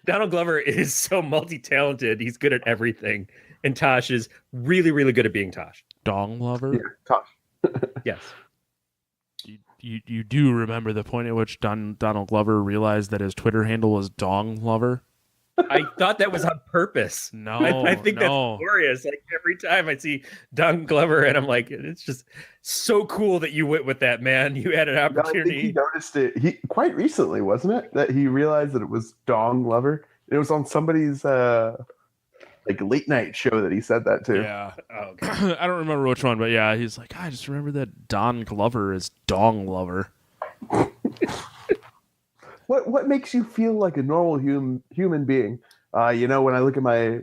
Donald Glover is so multi-talented. He's good at everything, and Tosh is really, really good at being Tosh. Dong lover? Yeah, Tosh. Yes. You do remember the point at which Donald Glover realized that his Twitter handle was Dong Lover? I thought that was on purpose. No, I think that's glorious. Like every time I see Don Glover, and I'm like, it's just so cool that you went with that, man. You had an opportunity. I think he noticed it quite recently, wasn't it? That he realized that it was Dong Lover. It was on somebody's late night show that he said that too. Yeah. Oh, okay. I don't remember which one, but yeah, he's like, I just remember that Don Glover is Dong Lover. What makes you feel like a normal human being? When I look at my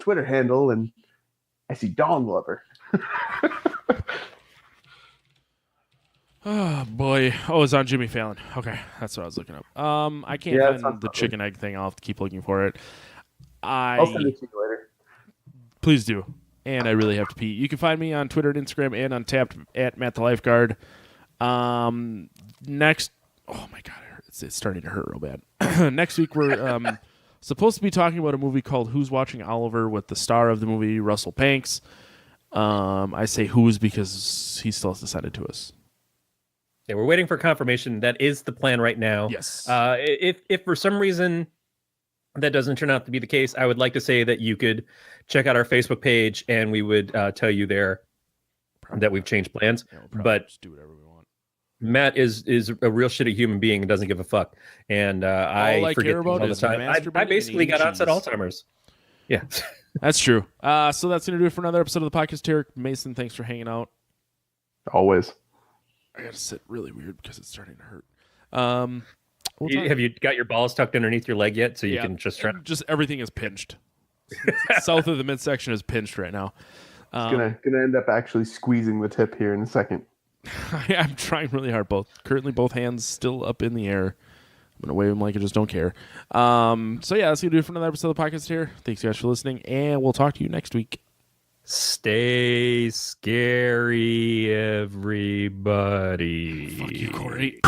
Twitter handle and I see Dong Lover. Oh boy! Oh, it's on Jimmy Fallon. Okay, that's what I was looking up. I can't find the chicken egg thing. I'll have to keep looking for it. I'll send it to you later. Please do. And I really have to pee. You can find me on Twitter and Instagram and on Tapped at Matt the Lifeguard. Next, oh my god, it it's starting to hurt real bad. Next week we're supposed to be talking about a movie called Who's Watching Oliver with the star of the movie, Russell Banks. I say who's because he still has to send it to us. Yeah, we're waiting for confirmation. That is the plan right now. Yes. If for some reason that doesn't turn out to be the case, I would like to say that you could check out our Facebook page and we would tell you there that we've changed plans. Yeah, but just do whatever we want. Matt is a real shitty human being and doesn't give a fuck. And I forget care about all the is time. I masturbating basically and got eating onset cheese. Alzheimer's. Yeah. That's true. So that's going to do it for another episode of the podcast here. Mason, thanks for hanging out. Always. I got to sit really weird because it's starting to hurt. Have you got your balls tucked underneath your leg yet so you Yeah, can just try? Just everything is pinched. South of the midsection is pinched right now. Gonna end up actually squeezing the tip here in a second. I'm trying really hard. Currently both hands still up in the air. I'm gonna wave them like I just don't care. So yeah, that's gonna do it for another episode of the podcast here. Thanks guys for listening, and we'll talk to you next week. Stay scary, everybody. Fuck you, Corey.